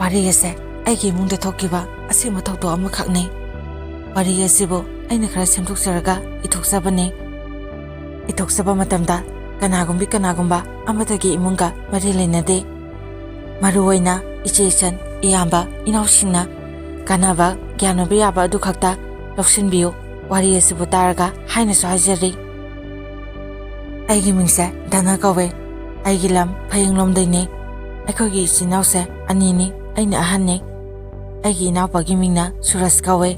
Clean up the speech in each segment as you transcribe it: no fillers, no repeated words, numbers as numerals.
ꯋꯥꯔꯤ ꯑꯁꯦ ꯑꯩꯒꯤ ꯏꯃꯨꯡꯗ ꯊꯣꯛꯈꯤꯕ ꯑꯁꯦꯡꯕ ꯊꯧꯗꯣꯛ ꯑꯃꯈꯛꯅꯤ꯫ ꯋꯥꯔꯤ ꯑꯁꯤꯕꯨ ꯑꯩꯅ ꯈꯔ ꯁꯦꯝꯗꯣꯛꯆꯔꯒ ꯏꯊꯣꯛꯆꯕꯅꯤ꯫ ꯏꯊꯣꯛꯆꯕ ꯃꯇꯝꯗ ꯀꯅꯥꯒꯨꯝꯕ ꯑꯃꯠꯇꯒꯤ ꯏꯃꯨꯡꯒ ꯃꯔꯤ ꯂꯩꯅꯗꯦ꯫ ꯃꯔꯨꯑꯣꯏꯅ ꯏꯆꯦ ꯏꯆꯟ ꯏꯌꯥꯝꯕ ꯏꯅꯥꯎꯁꯤꯡꯅ ꯀꯥꯟꯅꯕ ꯒ꯭ꯌꯥꯟ ꯑꯣꯏꯕ ꯌꯥꯕ ꯑꯗꯨ ꯈꯛꯇ ꯂꯧꯁꯤꯟꯕꯤꯌꯨ ꯋꯥꯔꯤ ꯑꯁꯤꯕꯨ ꯇꯥꯔꯒ ꯍꯥꯏꯅꯁꯨ ꯍꯥꯏꯖꯔꯤ꯫ ꯑꯩꯒꯤ ꯃꯤꯡꯁꯦ ꯙꯅ ꯀꯧꯋꯦ꯫ ꯑꯩꯒꯤ ꯂꯝ ꯐꯌꯦꯡꯂꯣꯝꯗꯩꯅꯤ꯫ ꯑꯩꯈꯣꯏꯒꯤ ꯏꯆꯤꯟ ꯏꯅꯥꯎꯁꯦ ꯑꯅꯤꯅꯤ, ꯑꯩꯅ ꯑꯍꯟꯅꯤ꯫ ꯑꯩꯒꯤ ꯏꯅꯥꯎꯄꯥꯒꯤ ꯃꯤꯡꯅ ꯁꯨꯔꯖ ꯀꯧꯋꯦ꯫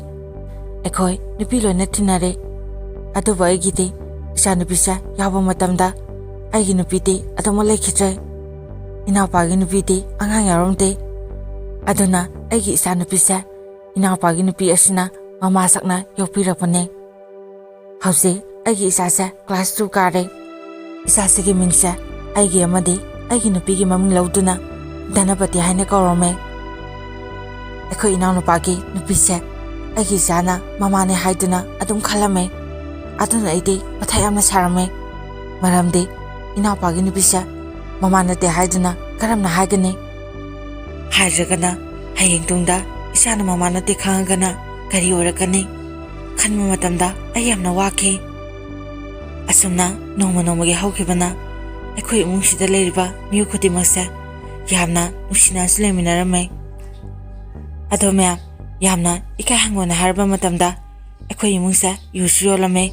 ꯑꯩꯈꯣꯏ ꯅꯨꯄꯤ ꯂꯣꯏꯅ ꯊꯤꯟꯅꯔꯦ꯫ ꯑꯗꯨꯕꯨ ꯑꯩꯒꯤꯗꯤ ꯏꯆꯥꯅꯨꯄꯤꯁꯦ ꯌꯥꯎꯕ ꯃꯇꯝꯗ ꯑꯩꯒꯤ ꯅꯨꯄꯤꯗꯤ ꯑꯗꯨꯃꯛ ꯂꯩꯈꯤꯗ꯭ꯔꯦ꯫ ꯏꯅꯥꯎꯄꯥꯒꯤ ꯅꯨꯄꯤꯗꯤ ꯑꯉꯥꯡ ꯌꯥꯎꯔꯝꯗꯦ꯫ ꯑꯗꯨꯅ ꯑꯩꯒꯤ ꯏꯆꯥꯅꯨꯄꯤꯁꯦ ꯏꯅꯥꯎꯄꯥꯒꯤ ꯅꯨꯄꯤ ꯑꯁꯤꯅ ꯃꯃꯥꯁꯛꯅ ꯌꯣꯛꯄꯤꯔꯛꯄꯅꯦ꯫ ꯍꯧꯖꯤꯛ ꯑꯩꯒꯤ ꯏꯆꯥꯁꯦ ꯀ꯭ꯂꯥꯁ 2 ꯀꯥꯔꯦ꯫ ꯏꯆꯥꯁꯤꯒꯤ ꯃꯤꯡꯁꯦ ꯑꯩꯒꯤ ꯑꯃꯗꯤ ꯑꯩꯒꯤ ꯅꯨꯄꯤꯒꯤ ꯃꯃꯤꯡ ꯂꯧꯗꯨꯅ ꯙꯅꯄꯇꯤ ꯍꯥꯏꯅ ꯀꯧꯔꯝꯃꯦ꯫ ꯑꯩꯈꯣꯏ ꯏꯅꯥꯎꯅꯨꯄꯥꯒꯤ ꯅꯨꯄꯤꯁꯦ ꯑꯩꯒꯤ ꯏꯆꯥꯅ ꯃꯃꯥꯅꯦ ꯍꯥꯏꯗꯨꯅ ꯑꯗꯨꯝ ꯈꯜꯂꯝꯃꯦ꯫ ꯑꯗꯨꯅ ꯑꯩꯗꯤ ꯃꯊꯥ ꯌꯥꯝꯅ ꯁꯥꯔꯝꯃꯦ꯫ ꯃꯔꯝꯗꯤ ꯏꯅꯥꯎꯄꯥꯒꯤ ꯅꯨꯄꯤꯁꯦ ꯃꯃꯥ ꯅꯠꯇꯦ ꯍꯥꯏꯗꯨꯅ ꯀꯔꯝꯅ ꯍꯥꯏꯒꯅꯤ? ꯍꯥꯏꯗ꯭ꯔꯒꯅ ꯍꯌꯦꯡ ꯇꯨꯡꯗ ꯏꯆꯥꯅ ꯃꯃꯥ ꯅꯠꯇꯦ ꯈꯪꯉꯒꯅ ꯀꯔꯤ ꯑꯣꯏꯔꯛꯀꯅꯤ? ꯈꯟꯕ ꯃꯇꯝꯗ ꯑꯩ ꯌꯥꯝꯅ ꯋꯥꯈꯤ꯫ ꯑꯁꯨꯝꯅ ꯅꯣꯡꯃꯒꯤ ꯍꯧꯈꯤꯕꯅ ꯑꯩꯈꯣꯏ ꯏꯃꯨꯡꯁꯤꯗ ꯂꯩꯔꯤꯕ ꯃꯤꯑꯣꯏ ꯈꯨꯗꯤꯡꯃꯛꯁꯦ ꯌꯥꯝꯅ ꯅꯨꯡꯁꯤꯅꯁꯨ ꯂꯩꯃꯤꯟꯅꯔꯝꯃꯦ꯫ ꯑꯗꯣ ꯃꯌꯥꯝ ꯌꯥꯝꯅ ꯏꯀꯥꯏ ꯍꯪꯒꯣꯏꯅ ꯍꯥꯏꯔꯕ ꯃꯇꯝꯗ ꯑꯩꯈꯣꯏ ꯏꯃꯨꯡꯁꯦ ꯌꯨꯁꯨ ꯌꯣꯜꯂꯝꯃꯦ꯫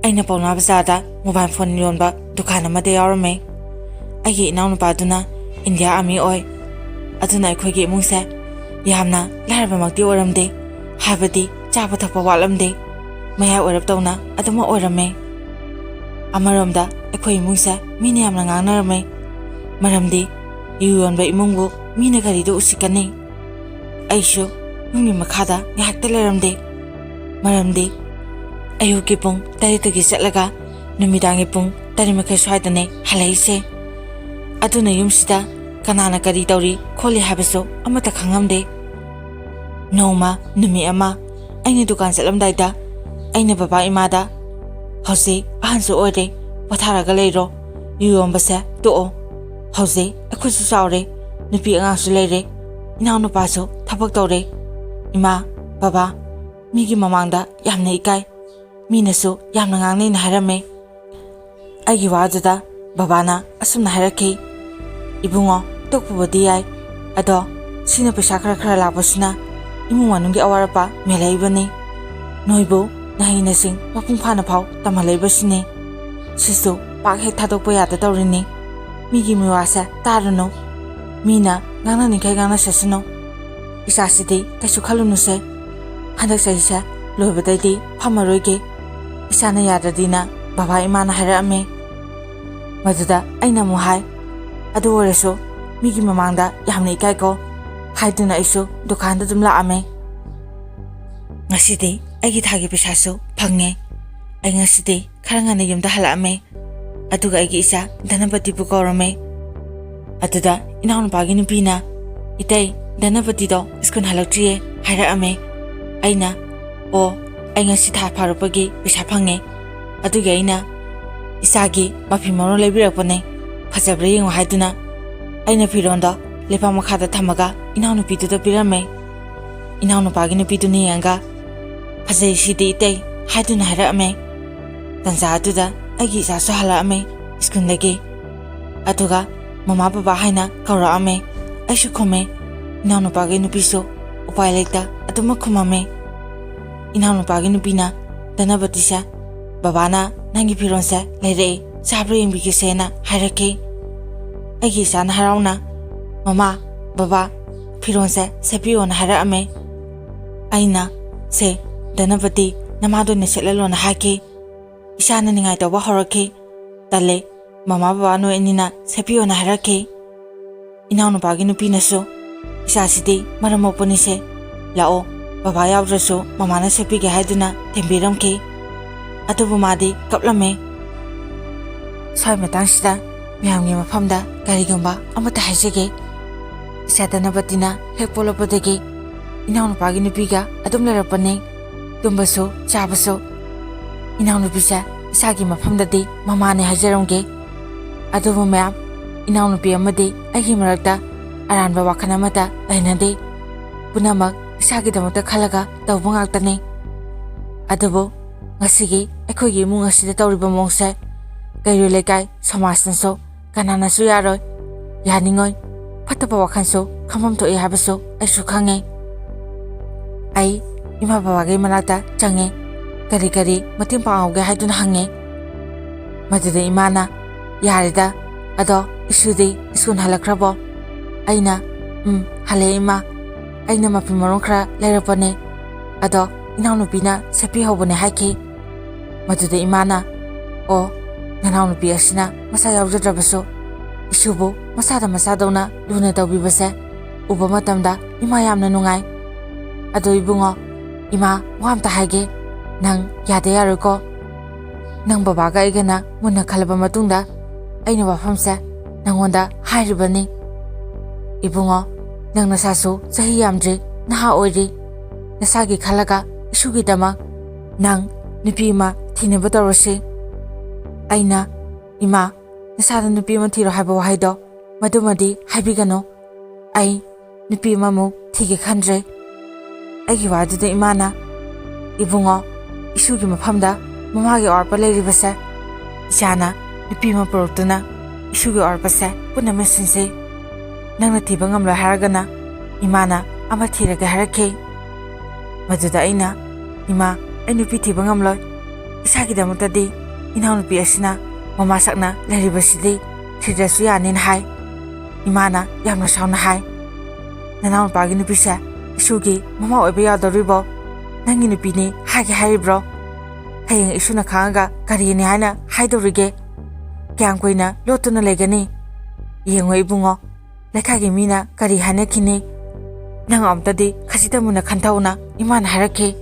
ꯑꯩꯅ ꯄꯥꯎꯅꯥ ꯕꯖꯥꯔꯗ ꯃꯣꯕꯥꯏꯜ ꯐꯣꯟ ꯌꯣꯟꯕ ꯗꯨꯀꯥꯟ ꯑꯃꯗ ꯌꯥꯎꯔꯝꯃꯦ꯫ ꯑꯩꯒꯤ ꯏꯅꯥꯎꯅꯨꯄꯥꯗꯨꯅ ꯏꯟꯗꯤꯌꯥ ꯑꯥꯔꯃꯤ ꯑꯣꯏ꯫ ꯑꯗꯨꯅ ꯑꯩꯈꯣꯏꯒꯤ ꯏꯃꯨꯡꯁꯦ ꯌꯥꯝꯅ ꯂꯥꯏꯔꯕꯃꯛꯇꯤ ꯑꯣꯏꯔꯝꯗꯦ, ꯍꯥꯏꯕꯗꯤ ꯆꯥꯕ ꯊꯛꯄ ꯋꯥꯠꯂꯝꯗꯦ, ꯃꯌꯥꯏ ꯑꯣꯏꯔꯞꯇꯧꯅ ꯑꯗꯨꯃꯛ ꯑꯣꯏꯔꯝꯃꯦ꯫ ꯑꯃꯔꯣꯝꯗ ꯑꯩꯈꯣꯏ ꯏꯃꯨꯡꯁꯦ ꯃꯤꯅ ꯌꯥꯝꯅ ꯉꯥꯡꯅꯔꯝꯃꯦ꯫ ꯃꯔꯝꯗꯤ ꯌꯨ ꯌꯣꯟꯕ ꯏꯃꯨꯡꯕꯨ ꯃꯤꯅ ꯀꯔꯤꯗ ꯎꯁꯤꯠꯀꯅꯤ? ꯑꯩꯁꯨ ꯌꯨꯝꯒꯤ ꯃꯈꯥꯗ ꯉꯥꯏꯍꯥꯛꯇ ꯂꯩꯔꯝꯗꯦ꯫ ꯃꯔꯝꯗꯤ ꯑꯌꯨꯛꯀꯤ ꯄꯨꯡ 8ꯗꯒꯤ ꯆꯠꯂꯒ ꯅꯨꯃꯤꯗꯥꯡꯒꯤ ꯄꯨꯡ 8:30 ꯁ꯭ꯋꯥꯏꯗꯅꯦ ꯍꯜꯂꯛꯏꯁꯦ꯫ ꯑꯗꯨꯅ ꯌꯨꯝꯁꯤꯗ ꯀꯅꯥꯅ ꯀꯔꯤ ꯇꯧꯔꯤ ꯈꯣꯠꯂꯤ ꯍꯥꯏꯕꯁꯨ ꯑꯃꯠꯇ ꯈꯪꯉꯝꯗꯦ꯫ ꯅꯣꯡꯃ ꯅꯨꯃꯤꯠ ꯑꯃ ꯑꯩꯅ ꯗꯨꯀꯥꯟ ꯆꯠꯂꯝꯗꯥꯏꯗ ꯑꯩꯅ ꯕꯕꯥ ꯏꯃꯥꯗ "ꯍꯧꯖꯤꯛ ꯑꯍꯟꯁꯨ ꯑꯣꯏꯔꯦ, ꯄꯣꯊꯥꯔꯒ ꯂꯩꯔꯣ, ꯌꯨ ꯌꯣꯟꯕꯁꯦ ꯇꯣꯛꯑꯣ꯫ ꯍꯧꯖꯤꯛ ꯑꯩꯈꯣꯏꯁꯨ ꯆꯥꯎꯔꯦ, ꯅꯨꯄꯤ ꯑꯉꯥꯡꯁꯨ ꯂꯩꯔꯦ, ꯏꯅꯥꯎꯅꯨꯄꯥꯁꯨ ꯊꯕꯛ ꯇꯧꯔꯦ꯫ ꯏꯃꯥ, ꯕꯕꯥ, ꯃꯤꯒꯤ ꯃꯃꯥꯡꯗ ꯌꯥꯝꯅ ꯏꯀꯥꯏ, ꯃꯤꯅꯁꯨ ꯌꯥꯝꯅ ꯉꯥꯡꯅꯩꯅ ꯍꯥꯏꯔꯝꯃꯦ꯫ ꯑꯩꯒꯤ ꯋꯥꯗꯨꯗ ꯕꯕꯥꯅ ꯑꯁꯨꯝꯅ ꯍꯥꯏꯔꯛꯈꯤ, "ꯏꯕꯨꯡꯉꯣ, ꯇꯣꯛꯄꯕꯨꯗꯤ ꯌꯥꯏ, ꯑꯗꯣ ꯁꯤꯅ ꯄꯩꯁꯥ ꯈꯔ ꯂꯥꯛꯄꯁꯤꯅ ꯏꯃꯨꯡ ꯃꯅꯨꯡꯒꯤ ꯑꯋꯥꯠ ꯑꯄꯥ ꯃꯦꯜꯂꯛꯏꯕꯅꯤ꯫ ꯅꯣꯏꯕꯨ ꯃꯍꯩ ꯃꯁꯤꯡ ꯃꯄꯨꯡ ꯐꯥꯅ ꯐꯥꯎ ꯇꯝꯍꯜꯂꯛꯏꯕꯁꯤꯅꯤ꯫ ꯁꯤꯁꯨ ꯄꯥꯛ ꯍꯦꯛ ꯊꯥꯗꯣꯛꯄ ꯌꯥꯗ ꯇꯧꯔꯤꯅꯤ꯫ ꯃꯤꯒꯤ ꯃꯤꯋꯥꯁꯦ ꯇꯥꯔꯨꯅꯨ, ꯃꯤꯅ ꯉꯥꯡꯅꯅꯤꯡꯈꯩ ꯉꯥꯡꯅꯁꯁꯅꯨ꯫ ꯏꯆꯥꯁꯤꯗꯤ ꯀꯩꯁꯨ ꯈꯜꯂꯨꯅꯨꯁꯦ, ꯍꯟꯗꯛ ꯆꯍꯤꯁꯦ ꯂꯣꯏꯕꯗꯩꯗꯤ ꯐꯝꯃꯔꯣꯏꯒꯦ, ꯏꯆꯥꯅ ꯌꯥꯗ꯭ꯔꯗꯤꯅ ꯕꯕꯥ ꯏꯃꯥꯅ ꯍꯥꯏꯔꯛꯑꯝꯃꯦ꯫ ꯃꯗꯨꯗ ꯑꯩꯅ ꯑꯃꯨꯛ ꯍꯥꯏ, "ꯑꯗꯨ ꯑꯣꯏꯔꯁꯨ ꯃꯤꯒꯤ ꯃꯃꯥꯡꯗ ꯌꯥꯝꯅ ꯏꯀꯥꯏꯀꯣ" ꯍꯥꯏꯗꯨꯅ ꯑꯩꯁꯨ ꯗꯨꯀꯥꯟꯗ ꯑꯗꯨꯝ ꯂꯥꯛꯑꯝꯃꯦ꯫ ꯉꯁꯤꯗꯤ ꯑꯩꯒꯤ ꯊꯥꯒꯤ ꯄꯩꯁꯥꯁꯨ ꯐꯪꯉꯦ꯫ ꯑꯩ ꯉꯁꯤꯗꯤ ꯈꯔ ꯉꯟꯅ ꯌꯨꯝꯗ ꯍꯜꯂꯛꯑꯝꯃꯦ꯫ ꯑꯗꯨꯒ ꯑꯩꯒꯤ ꯏꯆꯥ ꯙꯅꯄꯇꯤꯕꯨ ꯀꯧꯔꯝꯃꯦ꯫ ꯑꯗꯨꯗ ꯏꯅꯥꯎꯅꯨꯄꯥꯒꯤ ꯅꯨꯄꯤꯅ, "ꯏꯇꯩ, ꯙꯅꯄꯇꯤꯗꯣ ꯁ꯭ꯀꯨꯜ ꯍꯜꯂꯛꯇ꯭ꯔꯤꯌꯦ" ꯍꯥꯏꯔꯛꯑꯝꯃꯦ꯫ ꯑꯩꯅ, "ꯑꯣ, ꯑꯩ ꯉꯁꯤ ꯊꯥ ꯐꯥꯔꯛꯄꯒꯤ ꯄꯩꯁꯥ ꯐꯪꯉꯦ, ꯑꯗꯨꯒꯤ ꯑꯩꯅ ꯏꯆꯥꯒꯤ ꯃꯐꯤ ꯃꯔꯣꯟ ꯂꯩꯕꯤꯔꯛꯄꯅꯦ, ꯐꯖꯕ꯭ꯔꯥ ꯌꯦꯡꯉꯣ" ꯍꯥꯏꯗꯨꯅ ꯑꯩꯅ ꯐꯤꯔꯣꯟꯗꯣ ꯂꯩꯕꯥꯛ ꯃꯈꯥꯗ ꯊꯝꯃꯒ ꯏꯅꯥꯎꯅꯨꯄꯤꯗꯨꯗ ꯄꯤꯔꯝꯃꯦ꯫ ꯏꯅꯥꯎꯅꯨꯄꯥꯒꯤ ꯅꯨꯄꯤꯗꯨꯅ ꯌꯦꯡꯉꯒ, "ꯐꯖꯩ ꯁꯤꯗꯤ ꯏꯇꯩ" ꯍꯥꯏꯗꯨꯅ ꯍꯥꯏꯔꯛꯑꯝꯃꯦ꯫ ꯇꯟꯖꯥ ꯑꯗꯨꯗ ꯑꯩꯒꯤ ꯏꯆꯥꯁꯨ ꯍꯜꯂꯛꯑꯝꯃꯦ ꯁ꯭ꯀꯨꯜꯗꯒꯤ꯫ ꯑꯗꯨꯒ ꯃꯃꯥ ꯕꯕꯥ ꯍꯥꯏꯅ ꯀꯧꯔꯛꯑꯝꯃꯦ꯫ ꯑꯩꯁꯨ ꯈꯨꯝꯃꯦ꯫ ꯏꯅꯥꯎꯅꯨꯄꯥꯒꯤ ꯅꯨꯄꯤꯁꯨ ꯎꯄꯥꯏ ꯂꯩꯇ ꯑꯗꯨꯃꯛ ꯈꯨꯝꯃꯝꯃꯦ꯫ ꯏꯅꯥꯎꯅꯨꯄꯥꯒꯤ ꯅꯨꯄꯤꯅ, "ꯙꯅꯄꯇꯤꯁꯦ, ꯕꯕꯥꯅ ꯅꯪꯒꯤ ꯐꯤꯔꯣꯟꯁꯦ ꯂꯩꯔꯛꯑꯦ, ꯆꯥꯕ꯭ꯔꯥ ꯌꯦꯡꯕꯤꯒꯦꯁꯦꯅ ꯍꯥꯏꯔꯛꯈꯤ"꯫ ꯑꯩꯒꯤ ꯏꯆꯥꯅ ꯍꯔꯥꯎꯅ, "ꯃꯃꯥ, ꯕꯕꯥ, ꯐꯤꯔꯣꯟꯁꯦ ꯁꯦꯠꯄꯤꯌꯣꯅ ꯍꯥꯏꯔꯛꯑꯝꯃꯦ"꯫ ꯑꯩꯅ, "ꯁꯦ, ꯙꯅꯄꯇꯤ, ꯅꯃꯥꯗ ꯑꯣꯏꯅ ꯁꯦꯠꯍꯜꯂꯣꯅ ꯍꯥꯏꯈꯤ"꯫ ꯏꯆꯥꯅ ꯅꯤꯡꯉꯥꯏ ꯇꯧꯕ ꯍꯧꯔꯛꯈꯤ꯫ "ꯇꯜꯂꯦ, ꯃꯃꯥ ꯕꯕꯥ ꯅꯣꯏ ꯑꯅꯤꯅ ꯁꯦꯠꯄꯤꯌꯣꯅ ꯍꯥꯏꯔꯛꯈꯤ"꯫ ꯏꯅꯥꯎꯅꯨꯄꯥꯒꯤ ꯅꯨꯄꯤꯅꯁꯨ, "ꯏꯆꯥꯁꯤꯗꯤ ꯃꯔꯝ ꯃꯣꯛꯄꯅꯤꯁꯦ, ꯂꯥꯛꯑꯣ, ꯕꯕꯥ ꯌꯥꯎꯗ꯭ꯔꯁꯨ ꯃꯃꯥꯅ ꯁꯦꯠꯄꯤꯒꯦ" ꯍꯥꯏꯗꯨꯅ ꯊꯦꯝꯕꯤꯔꯝꯈꯤ꯫ ꯑꯗꯨꯕꯨ ꯃꯥꯗꯤ ꯀꯞꯂꯝꯃꯦ꯫ ꯁ꯭ꯋꯥꯏ ꯃꯇꯥꯡꯁꯤꯗ ꯃꯌꯥꯝꯒꯤ ꯃꯐꯝꯗ ꯀꯔꯤꯒꯨꯝꯕ ꯑꯃꯠꯇ ꯍꯥꯏꯖꯒꯦ꯫ ꯏꯆꯥ ꯙꯅꯄꯇꯤꯅ ꯍꯦꯛ ꯄꯣꯛꯂꯛꯄꯗꯒꯤ ꯏꯅꯥꯎꯅꯨꯄꯥꯒꯤ ꯅꯨꯄꯤꯒ ꯑꯗꯨꯝ ꯂꯩꯔꯛꯄꯅꯤ, ꯇꯨꯝꯕꯁꯨ ꯆꯥꯕꯁꯨ꯫ ꯏꯅꯥꯎꯅꯨꯄꯤꯁꯦ ꯏꯆꯥꯒꯤ ꯃꯐꯝꯗꯗꯤ ꯃꯃꯥꯅꯦ ꯍꯥꯏꯖꯔꯝꯒꯦ꯫ ꯑꯗꯨꯕꯨ ꯃꯌꯥꯝ, ꯏꯅꯥꯎꯅꯨꯄꯤ ꯑꯃꯗꯤ ꯑꯩꯒꯤ ꯃꯔꯛꯇ ꯑꯔꯥꯟꯕ ꯋꯥꯈꯜ ꯑꯃꯇ ꯂꯩꯅꯗꯦ꯫ ꯄꯨꯝꯅꯃꯛ ꯏꯁꯥꯒꯤꯗꯃꯛꯇ ꯈꯜꯂꯒ ꯇꯧꯕ ꯉꯥꯛꯇꯅꯤ꯫ ꯑꯗꯨꯕꯨ ꯉꯁꯤꯒꯤ ꯑꯩꯈꯣꯏꯒꯤ ꯏꯃꯨꯡ ꯑꯁꯤꯗ ꯇꯧꯔꯤꯕ ꯃꯑꯣꯡꯁꯦ ꯀꯩꯔꯣꯏ ꯂꯩꯀꯥꯏ ꯁꯃꯥꯖꯅꯁꯨ ꯀꯅꯥꯅꯁꯨ ꯌꯥꯔꯣꯏ, ꯌꯥꯅꯤꯡꯉꯣꯏ, ꯐꯠꯇꯕ ꯋꯥꯈꯜꯁꯨ ꯈꯟꯐꯝ ꯊꯣꯛꯏ ꯍꯥꯏꯕꯁꯨ ꯑꯩꯁꯨ ꯈꯪꯉꯦ꯫ ꯑꯩ ꯏꯃꯥ ꯕꯕꯥꯒꯤ ꯃꯅꯥꯛꯇ ꯆꯪꯉꯦ꯫ ꯀꯔꯤ ꯀꯔꯤ ꯃꯇꯦꯡ ꯄꯥꯡꯍꯧꯒꯦ ꯍꯥꯏꯗꯨꯅ ꯍꯪꯉꯦ꯫ ꯃꯗꯨꯗ ꯏꯃꯥꯅ ꯌꯥꯔꯦꯗ, ꯑꯗꯣ ꯏꯁꯨꯗꯤ ꯁ꯭ꯀꯨꯜ ꯍꯜꯂꯛꯈ꯭ꯔꯕꯣ? ꯑꯩꯅ ꯍꯜꯂꯛꯑꯦ ꯏꯃꯥ, ꯑꯩꯅ ꯃꯐꯤ ꯃꯔꯣꯟ ꯈꯔ ꯂꯩꯔꯛꯄꯅꯦ, ꯑꯗꯣ ꯏꯅꯥꯎꯅꯨꯄꯤꯅ ꯁꯦꯠꯄꯤꯍꯧꯕꯅꯦ ꯍꯥꯏꯈꯤ꯫ ꯃꯗꯨꯗ ꯏꯃꯥꯅ ꯑꯣ, ꯅꯅꯥꯎꯅꯨꯄꯤ ꯑꯁꯤꯅ ꯃꯁꯥ ꯌꯥꯎꯖꯗ꯭ꯔꯕꯁꯨ ꯏꯁꯨꯕꯨ ꯃꯁꯥꯗ ꯃꯆꯥꯗꯧꯅ ꯂꯨꯅ ꯇꯧꯕꯤꯕꯁꯦ ꯎꯕ ꯃꯇꯝꯗ ꯏꯃꯥ ꯌꯥꯝꯅ ꯅꯨꯡꯉꯥꯏ꯫ ꯑꯗꯣ ꯏꯕꯨꯡꯉꯣ, ꯏꯃꯥ ꯋꯥ ꯑꯝꯇ ꯍꯥꯏꯒꯦ, ꯅꯪ ꯌꯥꯗ ꯌꯥꯔꯣꯏꯀꯣ? ꯅꯪ ꯕꯕꯥꯒ ꯑꯩꯒꯅ ꯃꯨꯟꯅ ꯈꯜꯂꯕ ꯃꯇꯨꯡꯗ ꯑꯩꯅ ꯋꯥꯐꯝꯁꯦ ꯅꯪꯉꯣꯟꯗ ꯍꯥꯏꯔꯤꯕꯅꯤ꯫ ꯏꯕꯨꯡꯉꯣ, ꯅꯪ ꯅꯁꯥꯁꯨ ꯆꯍꯤ ꯌꯥꯝꯗ꯭ꯔꯤ, ꯅꯍꯥ ꯑꯣꯏꯔꯤ꯫ ꯅꯁꯥꯒꯤ ꯈꯜꯂꯒ ꯏꯁꯨꯒꯤꯗꯃꯛ ꯅꯪ ꯅꯨꯄꯤ ꯑꯃ ꯊꯤꯅꯕ ꯇꯧꯔꯁꯤ꯫ ꯑꯩꯅ ꯏꯃꯥ, ꯅꯁꯥꯗ ꯅꯨꯄꯤ ꯑꯃ ꯊꯤꯔꯣ ꯍꯥꯏꯕ ꯋꯥꯍꯩꯗꯣ ꯃꯗꯨꯃꯗꯤ ꯍꯥꯏꯕꯤꯒꯅꯨ꯫ ꯑꯩ ꯅꯨꯄꯤ ꯑꯃꯃꯨꯛ ꯊꯤꯒꯦ ꯈꯟꯗ꯭ꯔꯦ꯫ ꯑꯩꯒꯤ ꯋꯥꯗꯨꯗ ꯏꯃꯥꯅ ꯏꯕꯨꯡꯉꯣ, ꯏꯁꯨꯒꯤ ꯃꯐꯝꯗ ꯃꯃꯥꯒꯤ ꯑꯋꯥꯠꯄ ꯂꯩꯔꯤꯕꯁꯦ ꯏꯆꯥꯅ ꯅꯨꯄꯤ ꯑꯃ ꯄꯨꯔꯛꯇꯨꯅ ꯏꯁꯨꯒꯤ ꯑꯋꯥꯠꯄꯁꯦ ꯄꯨꯟꯅ ꯃꯦꯟꯁꯤꯟꯁꯤ꯫ ꯅꯪꯅ ꯊꯤꯕ ꯉꯝꯂꯣꯏ ꯍꯥꯏꯔꯒꯅ ꯏꯃꯥꯅ ꯑꯃ ꯊꯤꯔꯒꯦ ꯍꯥꯏꯔꯛꯈꯤ꯫ ꯃꯗꯨꯗ ꯑꯩꯅ ꯏꯃꯥ, ꯑꯩ ꯅꯨꯄꯤ ꯊꯤꯕ ꯉꯝꯂꯣꯏ꯫ ꯏꯁꯥꯒꯤꯗꯃꯛꯇꯗꯤ ꯏꯅꯥꯎꯅꯨꯄꯤ ꯑꯁꯤꯅ ꯃꯃꯥ ꯁꯛꯅ ꯂꯩꯔꯤꯕꯁꯤꯗꯤ ꯊꯤꯗ꯭ꯔꯁꯨ ꯌꯥꯅꯤꯅ ꯍꯥꯏ꯫ ꯏꯃꯥꯅ ꯌꯥꯝꯅ ꯁꯥꯎꯅ ꯍꯥꯏ, ꯅꯅꯥꯎꯅꯨꯄꯥꯒꯤ ꯅꯨꯄꯤꯁꯦ ꯏꯁꯨꯒꯤ ꯃꯃꯥ ꯑꯣꯏꯕ ꯌꯥꯗꯧꯔꯤꯕꯣ? ꯅꯪꯒꯤ ꯅꯨꯄꯤꯅꯤ ꯍꯥꯏꯒꯦ ꯍꯥꯏꯔꯤꯕ꯭ꯔꯣ? ꯍꯌꯦꯡ ꯏꯁꯨꯅ ꯈꯪꯉꯒ ꯀꯔꯤꯅꯤ ꯍꯥꯏꯅ ꯍꯥꯏꯗꯧꯔꯤꯒꯦ? ꯀꯌꯥꯝ ꯀꯨꯏꯅ ꯂꯣꯠꯇꯨꯅ ꯂꯩꯒꯅꯤ? ꯌꯦꯡꯉꯣ ꯏꯕꯨꯡꯉꯣ, ꯂꯩꯀꯥꯏꯒꯤ ꯃꯤꯅ ꯀꯔꯤ ꯍꯥꯏꯅꯈꯤꯅꯤ? ꯅꯪ ꯑꯝꯇꯗꯤ ꯈꯖꯤꯛꯇ ꯃꯨꯟꯅ ꯈꯟꯊꯧꯅ ꯏꯃꯥꯅ ꯍꯥꯏꯔꯛꯈꯤ꯫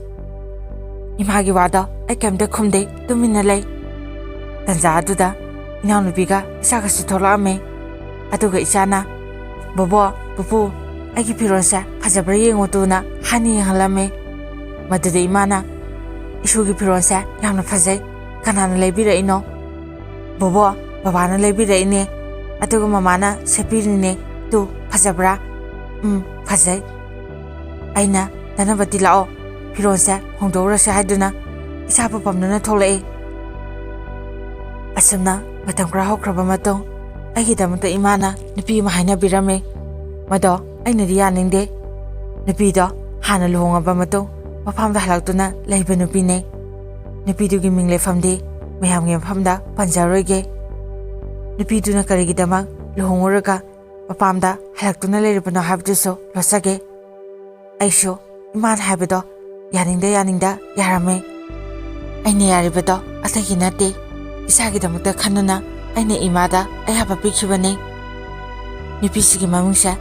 ꯏꯃꯥꯒꯤ ꯋꯥꯗꯣ ꯑꯩ ꯀꯩꯝꯇ ꯈꯨꯝꯗꯦ, ꯇꯨꯃꯤꯟꯅ ꯂꯩ꯫ ꯇꯟꯖꯥ ꯑꯗꯨꯗ ꯏꯅꯥꯎꯅꯨꯄꯤꯒ ꯏꯆꯥꯒꯁꯨ ꯊꯣꯛꯂꯛꯑꯝꯃꯦ꯫ ꯑꯗꯨꯒ ꯏꯆꯥꯅ ꯕꯣꯕꯣ, ꯄꯨꯄꯨ, ꯑꯩꯒꯤ ꯐꯤꯔꯣꯜꯁꯦ ꯐꯖꯕ꯭ꯔꯥ ꯌꯦꯡꯉꯨ ꯇꯨꯅ ꯍꯥꯟꯅ ꯌꯦꯡꯍꯜꯂꯝꯃꯦ꯫ ꯃꯗꯨꯗ ꯏꯃꯥꯅ ꯏꯁꯨꯒꯤ ꯐꯤꯔꯣꯜꯁꯦ ꯌꯥꯝꯅ ꯐꯖꯩ, ꯀꯅꯥꯅ ꯂꯩꯕꯤꯔꯛꯏꯅꯣ? ꯕꯣꯕꯣ, ꯕꯕꯥꯅ ꯂꯩꯕꯤꯔꯛꯏꯅꯦ, ꯑꯗꯨꯒ ꯃꯃꯥꯅ ꯁꯦꯠꯄꯤꯔꯤꯅꯦ, ꯇꯨ ꯐꯖꯕ꯭ꯔꯥ? ꯐꯖꯩ꯫ ꯑꯩꯅ ꯙꯅꯕꯇꯤ ꯂꯥꯛꯑꯣ, ꯐꯤꯔꯣꯜꯁꯦ ꯍꯣꯡꯗꯣꯛꯎꯔꯁꯦ ꯍꯥꯏꯗꯨꯅ ꯏꯆꯥꯕꯨ ꯄꯝꯗꯨꯅ ꯊꯣꯛꯂꯛꯏ꯫ ꯑꯁꯨꯝꯅ ꯃꯇꯝ ꯈꯔ ꯍꯧꯈ꯭ꯔꯕ ꯃꯇꯨꯡ ꯑꯩꯒꯤꯗꯃꯛꯇ ꯏꯃꯥꯅ ꯅꯨꯄꯤ ꯑꯃ ꯍꯥꯏꯅꯕꯤꯔꯝꯃꯦ꯫ ꯃꯗꯣ ꯑꯩꯅꯗꯤ ꯌꯥꯅꯤꯡꯗꯦ꯫ ꯅꯨꯄꯤꯗꯣ ꯍꯥꯟꯅ ꯂꯨꯍꯣꯡꯉꯕ ꯃꯇꯨꯡ ꯃꯄꯥꯝꯗ ꯍꯜꯂꯛꯇꯨꯅ ꯂꯩꯕ ꯅꯨꯄꯤꯅꯦ꯫ ꯅꯨꯄꯤꯗꯨꯒꯤ ꯃꯤꯡ ꯂꯩꯐꯝꯗꯤ ꯃꯌꯥꯝꯒꯤ ꯃꯐꯝꯗ ꯄꯟꯖꯔꯣꯏꯒꯦ꯫ ꯅꯨꯄꯤꯗꯨꯅ ꯀꯔꯤꯒꯤꯗꯃꯛ ꯂꯨꯍꯣꯡꯉꯨꯔꯒ ꯃꯄꯥꯝꯗ ꯍꯜꯂꯛꯇꯨꯅ ꯂꯩꯔꯤꯕꯅꯣ ꯍꯥꯏꯕꯗꯨꯁꯨ ꯂꯣꯠꯆꯒꯦ꯫ ꯑꯩꯁꯨ ꯏꯃꯥꯅ ꯍꯥꯏꯕꯗꯣ ꯌꯥꯅꯤꯡꯗ ꯌꯥꯔꯝꯃꯦ꯫ ꯑꯩꯅ ꯌꯥꯔꯤꯕꯗꯣ ꯑꯇꯩꯒꯤ ꯅꯠꯇꯦ, ꯏꯆꯥꯒꯤꯗꯃꯛꯇ ꯈꯟꯗꯨꯅ ꯑꯩꯅ ꯏꯃꯥꯗ ꯑꯌꯥꯕ ꯄꯤꯈꯤꯕꯅꯤ꯫ ꯅꯨꯄꯤꯁꯤꯒꯤ ꯃꯃꯤꯡꯁꯦ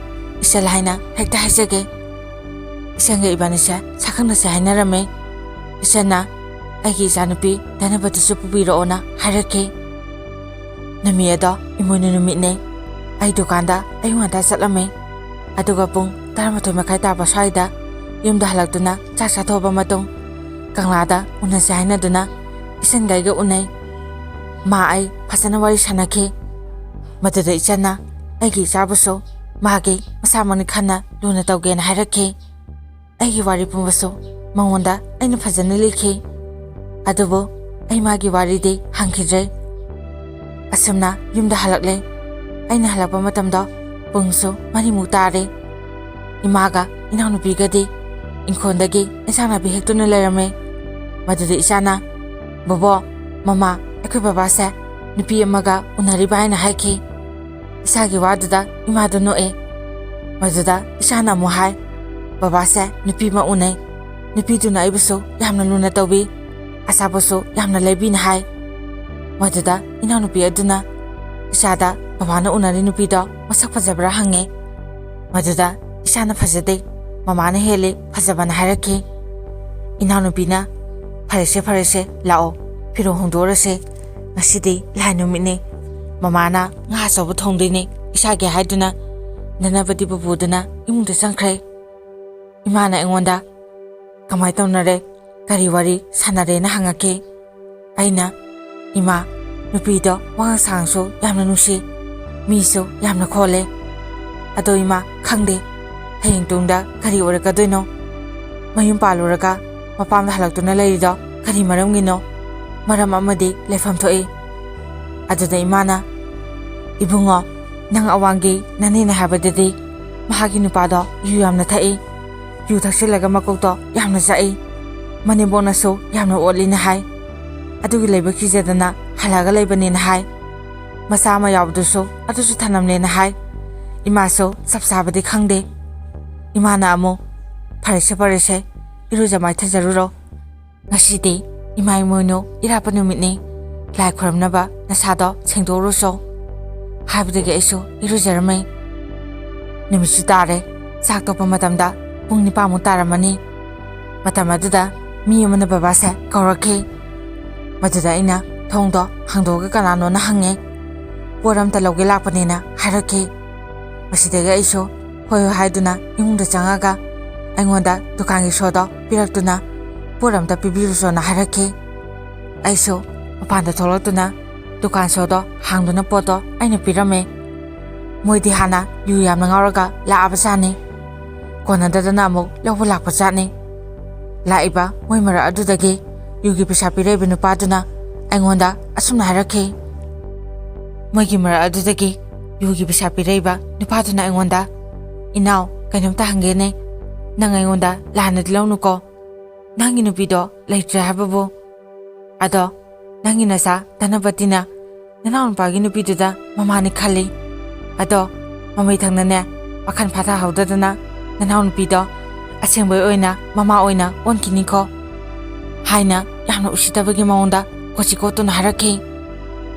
ꯏꯆꯜ ꯍꯥꯏꯅ ꯍꯦꯛꯇ ꯍꯥꯏꯖꯒꯦ꯫ ꯏꯆꯟꯒ ꯏꯕꯥꯅꯤꯁꯦ ꯁꯛꯈꯪꯅꯁꯦ ꯍꯥꯏꯅꯔꯝꯃꯦ꯫ ꯏꯆꯟꯅ ꯑꯩꯒꯤ ꯏꯆꯥꯅꯨꯄꯤ ꯙꯅꯕꯇꯤꯁꯨ ꯄꯨꯕꯤꯔꯛꯑꯣꯅ ꯍꯥꯏꯔꯛꯈꯤ꯫ ꯅꯨꯃꯤꯠ ꯑꯗꯣ ꯏꯃꯣꯏꯅꯨ ꯅꯨꯃꯤꯠꯅꯦ꯫ ꯑꯩ ꯗꯨꯀꯥꯟꯗ ꯑꯌꯨꯛ ꯉꯟꯇꯥꯆꯠꯂꯝꯃꯦ꯫ ꯑꯗꯨꯒ ꯄꯨꯡ 12:30 ꯇꯥꯕ ꯁ꯭ꯋꯥꯏꯗ ꯌꯨꯝꯗ ꯍꯜꯂꯛꯇꯨꯅ ꯆꯥꯛ ꯆꯥꯊꯣꯛꯑꯕ ꯃꯇꯨꯡ ꯀꯪꯂꯥꯗ ꯎꯅꯁꯦ ꯍꯥꯏꯅꯗꯨꯅ ꯏꯆꯟꯒ ꯑꯩꯒ ꯎꯅꯩ꯫ ꯑꯩ ꯐꯖꯅ ꯋꯥꯔꯤ ꯁꯥꯟꯅꯈꯤ꯫ ꯃꯗꯨꯗ ꯏꯆꯟꯅ ꯑꯩꯒꯤ ꯏꯆꯥꯕꯨꯁꯨ ꯃꯥꯒꯤ ꯃꯁꯥꯃꯛꯅꯤ ꯈꯟꯅ ꯂꯨꯅ ꯇꯧꯒꯦꯅ ꯍꯥꯏꯔꯛꯈꯤ꯫ ꯑꯩꯒꯤ ꯋꯥꯔꯤ ꯄꯨꯝꯕꯁꯨ ꯃꯉꯣꯟꯗ ꯑꯩꯅ ꯐꯖꯅ ꯂꯤꯈꯤ꯫ ꯑꯗꯨꯕꯨ ꯑꯩ ꯃꯥꯒꯤ ꯋꯥꯔꯤꯗꯤ ꯍꯪꯈꯤꯗ꯭ꯔꯦ꯫ ꯑꯁꯨꯝꯅ ꯌꯨꯝꯗ ꯍꯜꯂꯛꯂꯦ꯫ ꯑꯩꯅ ꯍꯜꯂꯛꯄ ꯃꯇꯝꯗ ꯄꯨꯡꯁꯨ 4 ꯇꯥꯔꯦ꯫ ꯏꯃꯥꯒ ꯏꯅꯥꯎꯅꯨꯄꯤꯒꯗꯤ ꯏꯪꯈꯣꯜꯗꯒꯤ ꯏꯟꯁꯥꯡ ꯅꯥꯄꯤ ꯍꯦꯛꯇꯨꯅ ꯂꯩꯔꯝꯃꯦ꯫ ꯃꯗꯨꯗ ꯏꯆꯥꯅ ꯕꯣꯕꯣ, ꯃꯃꯥ, ꯑꯩꯈꯣꯏ ꯕꯕꯥꯁꯦ ꯅꯨꯄꯤ ꯑꯃꯒ ꯎꯅꯔꯤꯕ ꯍꯥꯏꯅ ꯍꯥꯏꯈꯤ꯫ ꯏꯆꯥꯒꯤ ꯋꯥꯗꯨꯗ ꯏꯃꯥꯗꯨ ꯅꯣꯛꯑꯦ꯫ ꯃꯗꯨꯗ ꯏꯆꯥꯅ ꯑꯃꯨꯛ ꯍꯥꯏ, ꯕꯕꯥꯁꯦ ꯅꯨꯄꯤ ꯑꯃ ꯎꯅꯩ, ꯅꯨꯄꯤꯗꯨꯅ ꯑꯩꯕꯨꯁꯨ ꯌꯥꯝꯅ ꯂꯨꯅ ꯇꯧꯕꯤ, ꯑꯆꯥꯄꯣꯠꯁꯨ ꯌꯥꯝꯅ ꯂꯩꯕꯤꯅ ꯍꯥꯏ꯫ ꯃꯗꯨꯗ ꯏꯅꯥꯎꯅꯨꯄꯤ ꯑꯗꯨꯅ ꯏꯆꯥꯗ ꯕꯕꯥꯅ ꯎꯅꯔꯤ ꯅꯨꯄꯤꯗꯣ ꯃꯁꯛ ꯐꯖꯕ꯭ꯔꯥ ꯍꯪꯉꯦ꯫ ꯃꯗꯨꯗ ꯏꯆꯥꯅ ꯐꯖꯗꯦ, ꯃꯃꯥꯅ ꯍꯦꯜꯂꯤ ꯐꯖꯕꯅ ꯍꯥꯏꯔꯛꯈꯤ꯫ ꯏꯅꯥꯎꯅꯨꯄꯤꯅ ꯐꯔꯦꯁꯦ ꯂꯥꯛꯑꯣ, ꯐꯤꯔꯣꯜ ꯍꯣꯡꯗꯣꯛꯎꯔꯁꯦ, ꯉꯁꯤꯗꯤ ꯂꯥꯏ ꯅꯨꯃꯤꯠꯅꯤ, ꯃꯃꯥꯅ ꯉꯥ ꯑꯆꯧꯕ ꯊꯣꯡꯗꯣꯏꯅꯤ ꯏꯆꯥꯒꯤ ꯍꯥꯏꯗꯨꯅ ꯙꯅꯕꯇꯤꯕꯨ ꯄꯨꯗꯨꯅ ꯏꯃꯨꯡꯗ ꯆꯪꯈ꯭ꯔꯦ꯫ ꯏꯃꯥꯅ ꯑꯩꯉꯣꯟꯗ ꯀꯃꯥꯏ ꯇꯧꯅꯔꯦ, ꯀꯔꯤ ꯋꯥꯔꯤ ꯁꯥꯟꯅꯔꯦꯅ ꯍꯪꯉꯛꯈꯤ꯫ ꯑꯩꯅ ꯏꯃꯥ, ꯅꯨꯄꯤꯗꯣ ꯋꯥꯉꯥꯡ ꯁꯉꯥꯡꯁꯨ ꯌꯥꯝꯅ ꯅꯨꯡꯁꯤ, ꯃꯤꯁꯨ ꯌꯥꯝꯅ ꯈꯣꯜꯂꯦ, ꯑꯗꯣ ꯏꯃꯥ ꯈꯪꯗꯦ ꯍꯌꯦꯡ ꯇꯨꯡꯗ ꯀꯔꯤ ꯑꯣꯏꯔꯛꯀꯗꯣꯏꯅꯣ ꯃꯌꯨꯝ ꯄꯥꯜꯂꯨꯔꯒ ꯃꯄꯥꯝꯗ ꯍꯜꯂꯛꯇꯨꯅ ꯂꯩꯔꯤꯗꯣ ꯀꯔꯤ ꯃꯔꯝꯒꯤꯅꯣ ꯃꯔꯝ ꯑꯃꯗꯤ ꯂꯩꯐꯝ ꯊꯣꯛꯏ ꯑꯗꯨꯗ ꯏꯃꯥꯅ ꯏꯕꯨꯡꯉꯣ ꯅꯪ ꯑꯋꯥꯡꯒꯤ ꯅꯅꯦꯅ ꯍꯥꯏꯕꯗꯗꯤ ꯃꯍꯥꯛꯀꯤ ꯅꯨꯄꯥꯗꯣ ꯌꯨ ꯌꯥꯝꯅ ꯊꯛꯏ ꯌꯨ ꯊꯛꯆꯤꯜꯂꯒ ꯃꯀꯣꯛꯇꯣ ꯌꯥꯝꯅ ꯆꯥꯛꯏ ꯃꯅꯦꯝꯕꯣꯛꯅꯁꯨ ꯌꯥꯝꯅ ꯑꯣꯠꯂꯤꯅ ꯍꯥꯏ ꯑꯗꯨꯒꯤ ꯂꯩꯕ ꯀꯤꯖꯗꯅ ꯍꯜꯂꯛꯑꯒ ꯂꯩꯕꯅꯦꯅ ꯍꯥꯏ ꯃꯆꯥ ꯑꯃ ꯌꯥꯎꯕꯗꯨꯁꯨ ꯑꯗꯨꯁꯨ ꯊꯅꯝꯂꯦꯅ ꯍꯥꯏ ꯏꯃꯥꯁꯨ ꯆꯞ ꯆꯥꯕꯗꯤ ꯈꯪꯗꯦ ꯏꯃꯥꯅ ꯑꯃꯨꯛ ꯐꯔꯦꯁꯦ ꯏꯔꯨꯖ ꯃꯥꯏꯊꯖꯔꯨꯔꯣ ꯉꯁꯤꯗꯤ ꯏꯃꯥ ꯏꯃꯣꯏꯅꯨ ꯏꯔꯥꯠꯄ ꯅꯨꯃꯤꯠꯅꯤ ꯂꯥꯏ ꯈꯨꯔꯝꯅꯕ ꯅꯁꯥꯗꯣ ꯁꯦꯡꯗꯣꯛꯎꯔꯨꯆꯣ ꯍꯥꯏꯕꯗꯒꯤ ꯑꯩꯁꯨ ꯏꯔꯨꯖꯔꯝꯃꯦ ꯅꯨꯃꯤꯠꯁꯨ ꯇꯥꯔꯦ ꯆꯥꯛ ꯇꯣꯛꯄ ꯃꯇꯝꯗ ꯄꯨꯡ 9ꯃꯨꯛ ꯇꯥꯔꯝꯃꯅꯤ ꯃꯇꯝ ꯑꯗꯨꯗ ꯃꯤ ꯑꯃꯅ ꯕꯕꯥꯁꯦ ꯀꯧꯔꯛꯈꯤ ꯃꯗꯨꯗ ꯑꯩꯅ ꯊꯣꯡꯗꯣ ꯍꯥꯡꯗꯣꯛꯑꯒ ꯀꯅꯥꯅꯣꯅ ꯍꯪꯉꯦ ꯄꯣꯠ ꯑꯝꯇ ꯂꯧꯒꯦ ꯂꯥꯛꯄꯅꯦꯅ ꯍꯥꯏꯔꯛꯈꯤ ꯃꯁꯤꯗꯒꯤ ꯑꯩꯁꯨ ꯍꯣꯏ ꯍꯥꯏꯗꯨꯅ ꯏꯃꯨꯡꯗ ꯆꯪꯉꯒ ꯑꯩꯉꯣꯟꯗ ꯗꯨꯀꯥꯟꯒꯤ ꯁꯣꯗꯣ ꯄꯤꯔꯛꯇꯨꯅ ꯄꯣꯠ ꯑꯝꯇ ꯄꯤꯕꯤꯔꯨꯆꯣꯅ ꯍꯥꯏꯔꯛꯈꯤ ꯑꯩꯁꯨ ꯃꯄꯥꯟꯗ ꯊꯣꯛꯂꯛꯇꯨꯅ ꯗꯨꯀꯥꯟ ꯁꯣꯗꯣ ꯍꯥꯡꯗꯨꯅ ꯄꯣꯠꯇꯣ ꯑꯩꯅ ꯄꯤꯔꯝꯃꯦ ꯃꯣꯏꯗꯤ ꯍꯥꯟꯅ ꯌꯨ ꯌꯥꯝꯅ ꯉꯥꯎꯔꯒ ꯂꯥꯛꯑꯕꯖꯥꯠꯅꯤ ꯀꯣꯟꯅꯗꯗꯅ ꯑꯃꯨꯛ ꯂꯧꯕ ꯂꯥꯛꯄꯖꯥꯠꯅꯤ ꯂꯥꯛꯏꯕ ꯃꯣꯏ ꯃꯔꯛ ꯑꯗꯨꯗꯒꯤ ꯌꯨꯒꯤ ꯄꯩꯁꯥ ꯄꯤꯔꯛꯏꯕ ꯅꯨꯄꯥꯗꯨꯅ ꯑꯩꯉꯣꯟꯗ ꯑꯁꯨꯝꯅ ꯍꯥꯏꯔꯛꯈꯤ ꯃꯣꯏꯒꯤ ꯃꯔꯛ ꯑꯗꯨꯗꯒꯤ ꯌꯨꯒꯤ ꯄꯩꯁꯥ ꯄꯤꯔꯛꯏꯕ ꯅꯨꯄꯥꯗꯨꯅ ꯑꯩꯉꯣꯟꯗ ꯏꯅꯥꯎ ꯀꯩꯅꯣꯝꯇ ꯍꯪꯒꯦꯅꯦ ꯅꯪ ꯑꯩꯉꯣꯟꯗ ꯂꯥꯟꯅꯗꯤ ꯂꯧꯅꯨꯀꯣ ꯅꯪꯒꯤ ꯅꯨꯄꯤꯗꯣ ꯂꯩꯇ꯭ꯔꯦ ꯍꯥꯏꯕꯕꯨ ꯑꯗꯣ ꯅꯪꯒꯤ ꯅꯆꯥ ꯙꯅꯄꯇꯤꯅ ꯅꯅꯥꯎꯅꯨꯄꯥꯒꯤ ꯅꯨꯄꯤꯗꯨꯗ ꯃꯃꯥꯅꯤ ꯈꯜꯂꯤ ꯑꯗꯣ ꯃꯃꯩ ꯊꯪꯅꯅꯦ ꯋꯥꯈꯜ ꯐꯥꯊꯍꯧꯗꯗꯅ ꯅꯅꯥꯎꯅꯨꯄꯤꯗꯣ ꯑꯁꯦꯡꯕꯩ ꯑꯣꯏꯅ ꯃꯃꯥ ꯑꯣꯏꯅ ꯑꯣꯟꯈꯤꯅꯤꯀꯣ ꯍꯥꯏꯅ ꯌꯥꯝꯅ ꯎꯁꯤꯠꯇꯕꯒꯤ ꯃꯑꯣꯡꯗ ꯀꯣꯆꯤꯀꯣꯠꯇꯨꯅ ꯍꯥꯏꯔꯛꯈꯤ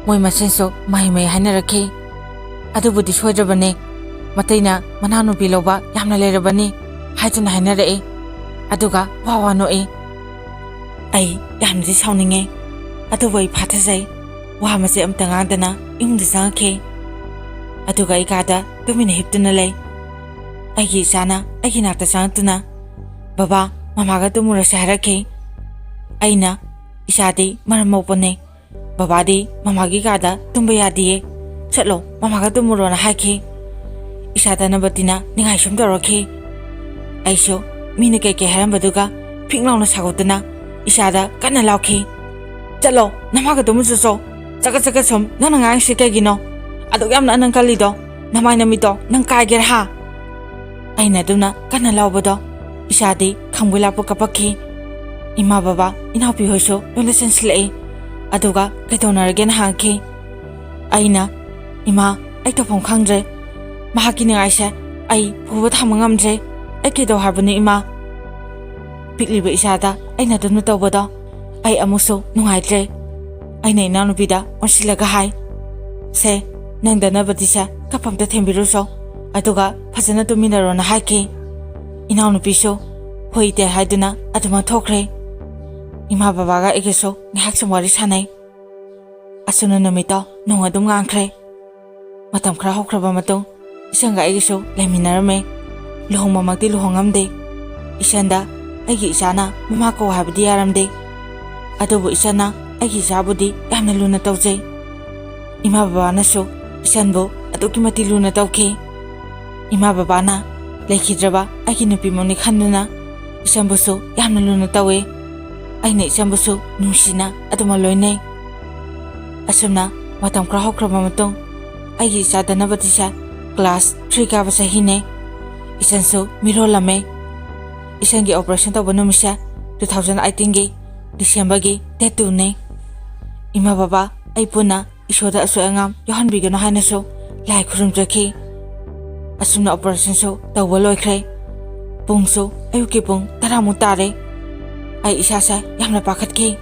ꯃꯣꯏ ꯃꯁꯦꯟꯁꯨ ꯃꯍꯩ ꯍꯥꯏꯅꯔꯛꯈꯤ ꯑꯗꯨꯕꯨꯗꯤ ꯁꯣꯏꯗ꯭ꯔꯕꯅꯤ ꯃꯇꯩꯅ ꯃꯅꯥꯎꯅꯨꯄꯤ ꯂꯧꯕ ꯌꯥꯝꯅ ꯂꯩꯔꯕꯅꯤ ꯍꯥꯏꯗꯨꯅ ꯍꯥꯏꯅꯔꯛꯏ ꯑꯗꯨꯒ ꯋꯥ ꯅꯣꯛꯏ ꯑꯩ ꯌꯥꯝꯅꯗꯤ ꯁꯥꯎꯅꯤꯡꯉꯦ ꯑꯗꯨꯕꯨ ꯑꯩ ꯐꯥꯊꯖꯩ ꯋꯥ ꯃꯆꯦꯠ ꯑꯝꯇ ꯉꯥꯡꯗꯅ ꯏꯃꯨꯡꯗ ꯆꯪꯉꯛꯈꯤ ꯑꯗꯨꯒ ꯑꯩ ꯀꯥꯗ ꯇꯨꯃꯤꯟꯅ ꯍꯤꯞꯇꯨꯅ ꯂꯩ ꯑꯩꯒꯤ ꯏꯆꯥꯅ ꯑꯩꯒꯤ ꯅꯥꯛꯇ ꯆꯪꯉꯛꯇꯨꯅ ꯕꯕꯥ ꯃꯃꯥꯒ ꯇꯨꯝꯃꯨꯔꯁꯦ ꯍꯥꯏꯔꯛꯈꯤ ꯑꯩꯅ ꯏꯆꯥꯗꯤ ꯃꯔꯝ ꯃꯣꯛꯄꯅꯦ ꯕꯕꯥꯗꯤ ꯃꯃꯥꯒꯤ ꯀꯥꯗ ꯇꯨꯝꯕ ꯌꯥꯗꯤꯌꯦ ꯆꯠꯂꯣ ꯃꯃꯥꯒ ꯇꯨꯝꯃꯨꯔꯣꯅ ꯍꯥꯏꯈꯤ ꯏꯆꯥ ꯙꯅꯄꯇꯤꯅ ꯅꯤꯡꯉꯥꯏ ꯁꯨꯝ ꯇꯧꯔꯛꯈꯤ ꯑꯩꯁꯨ ꯃꯤꯅ ꯀꯩꯀꯩ ꯍꯥꯏꯔꯝꯕꯗꯨꯒ ꯐꯤꯛ ꯂꯥꯎꯅ ꯁꯥꯒꯠꯇꯨꯅ ꯏꯆꯥꯗ ꯀꯟꯅ ꯂꯥꯎꯈꯤ ꯆꯠꯂꯣ ꯅꯃꯥꯒ ꯇꯨꯝꯃꯨꯆꯣꯆꯣ ꯆꯒꯠ ꯁꯨꯝ ꯅꯪꯅ ꯉꯥꯡꯉꯤꯁꯤ ꯀꯩꯒꯤꯅꯣ ꯑꯗꯨꯛ ꯌꯥꯝꯅ ꯑꯅꯪ ꯀꯜꯂꯤꯗꯣ ꯅꯃꯥꯏ ꯅꯃꯤꯠꯇꯣ ꯅꯪ ꯀꯥꯏꯒꯦꯔ ꯍꯥ ꯑꯩꯅ ꯑꯗꯨꯝꯅ ꯀꯟꯅ ꯂꯥꯎꯕꯗꯣ ꯏꯆꯥꯗꯤ ꯈꯪꯕꯣꯏ ꯂꯥꯛꯄ ꯀꯞꯄꯛꯈꯤ ꯏꯃꯥ ꯕꯕꯥ ꯏꯅꯥꯎꯄꯤ ꯍꯣꯏꯁꯨ ꯂꯣꯏꯅ ꯆꯪꯁꯤꯜꯂꯛꯏ ꯑꯗꯨꯒ ꯀꯩꯗꯧꯅꯔꯒꯦꯅ ꯍꯪꯉꯛꯈꯤ ꯑꯩꯅ ꯏꯃꯥ ꯑꯩ ꯇꯧꯐꯝ ꯈꯪꯗ꯭ꯔꯦ ꯃꯍꯥꯛꯀꯤ ꯅꯤꯡꯉꯥꯏꯁꯦ ꯑꯩ ꯄꯨꯕ ꯊꯥꯡꯕ ꯉꯝꯗ꯭ꯔꯦ ꯑꯩ ꯀꯩꯗꯧ ꯍꯥꯏꯕꯅꯣ ꯏꯃꯥ ꯄꯤꯛꯂꯤꯕ ꯏꯆꯥꯗ ꯑꯩꯅ ꯑꯗꯨꯝꯅ ꯇꯧꯕꯗꯣ ꯑꯩ ꯑꯃꯨꯛꯁꯨ ꯅꯨꯡꯉꯥꯏꯇ꯭ꯔꯦ ꯑꯩꯅ ꯏꯅꯥꯎꯅꯨꯄꯤꯗ ꯑꯣꯟꯁꯤꯜꯂꯒ ꯍꯥꯏ ꯁꯦ ꯅꯪ ꯙꯅꯄꯇꯤꯁꯦ ꯀꯞꯄ ꯑꯝꯇ ꯊꯦꯝꯕꯤꯔꯨꯆꯣ ꯑꯗꯨꯒ ꯐꯖꯅ ꯇꯨꯃꯤꯟꯅꯔꯣꯅ ꯍꯥꯏꯈꯤ ꯏꯅꯥꯎꯅꯨꯄꯤꯁꯨ ꯍꯣꯏ ꯏꯇꯦ ꯍꯥꯏꯗꯨꯅ ꯑꯗꯨꯃꯛ ꯊꯣꯛꯈ꯭ꯔꯦ ꯏꯃꯥ ꯕꯕꯥꯒ ꯑꯩꯒꯁꯨ ꯉꯥꯏꯍꯥꯛ ꯁꯨꯝ ꯋꯥꯔꯤ ꯁꯥꯟꯅꯩ ꯑꯁꯨꯝꯅ ꯅꯨꯃꯤꯠꯇꯣ ꯅꯣꯡ ꯑꯗꯨꯝ ꯉꯥꯟꯈ꯭ꯔꯦ ꯃꯇꯝ ꯈꯔ ꯍꯧꯈ꯭ꯔꯕ ꯃꯇꯨꯡ ꯏꯆꯟꯒ ꯑꯩꯒꯁꯨ ꯂꯩꯃꯤꯟꯅꯔꯝꯃꯦ ꯂꯨꯍꯣꯡꯕꯃꯛꯇꯤ ꯂꯨꯍꯣꯡꯉꯝꯗꯦ ꯏꯆꯟꯗ ꯑꯩꯒꯤ ꯏꯆꯥꯅ ꯃꯃꯥ ꯀꯧ ꯍꯥꯏꯕꯗꯤ ꯌꯥꯔꯝꯗꯦ ꯑꯗꯨꯕꯨ ꯏꯆꯟꯅ ꯑꯩꯒꯤ ꯏꯆꯥꯕꯨꯗꯤ ꯌꯥꯝꯅ ꯂꯨꯅ ꯇꯧꯖꯩ ꯏꯃꯥ ꯕꯕꯥꯅꯁꯨ ꯏꯆꯟꯕꯨ ꯑꯗꯨꯛꯀꯤ ꯃꯇꯤꯛ ꯂꯨꯅ ꯇꯧꯈꯤ ꯏꯃꯥ ꯕꯕꯥꯅ ꯂꯩꯈꯤꯗ꯭ꯔꯕ ꯑꯩꯒꯤ ꯅꯨꯄꯤꯃꯛꯅꯤ ꯈꯟꯗꯨꯅ ꯏꯆꯟꯕꯨꯁꯨ ꯌꯥꯝꯅ ꯂꯨꯅ ꯇꯧꯏ ꯑꯩꯅ ꯏꯆꯟꯕꯨꯁꯨ ꯅꯨꯡꯁꯤꯅ ꯑꯗꯨꯃꯛ ꯂꯣꯏꯅꯩ ꯑꯁꯨꯝꯅ ꯃꯇꯝ ꯈꯔ ꯍꯧꯈ꯭ꯔꯕ ꯃꯇꯨꯡ ꯑꯩꯒꯤ ꯏꯆꯥ ꯙꯅꯄꯇꯤꯁꯦ ꯀ꯭ꯂꯥꯁ 3 ꯀꯥꯕ ꯆꯍꯤꯅꯦ ꯏꯆꯟꯁꯨ ꯃꯤꯔꯣꯜꯂꯝꯃꯦ ꯏꯆꯟꯒꯤ ꯑꯣꯄꯔꯦꯁꯟ ꯇꯧꯕ ꯅꯨꯃꯤꯠꯁꯦ 2018ꯒꯤ ꯗꯤꯁꯦꯝꯕꯔꯒꯤ ꯗꯦꯠ 2ꯅꯦ ꯏꯃꯥ ꯕꯕꯥ ꯑꯩ ꯄꯨꯟꯅ ꯏꯁꯣꯔꯗ ꯑꯁꯣꯏ ꯑꯉꯥꯝ ꯌꯥꯎꯍꯟꯕꯤꯒꯅꯨ ꯍꯥꯏꯅꯁꯨ ꯂꯥꯏ ꯈꯨꯔꯨꯝꯖꯈꯤ ꯑꯁꯨꯝꯅ ꯑꯣꯄꯔꯦꯁꯟꯁꯨ ꯇꯧꯕ ꯂꯣꯏꯈ꯭ꯔꯦ ꯄꯨꯡꯁꯨ ꯑꯌꯨꯛꯀꯤ ꯄꯨꯡ 10ꯃꯨꯛ ꯇꯥꯔꯦ ꯑꯩ ꯏꯁꯥꯁꯦ ꯌꯥꯝꯅ ꯄꯥꯈꯠꯈꯤ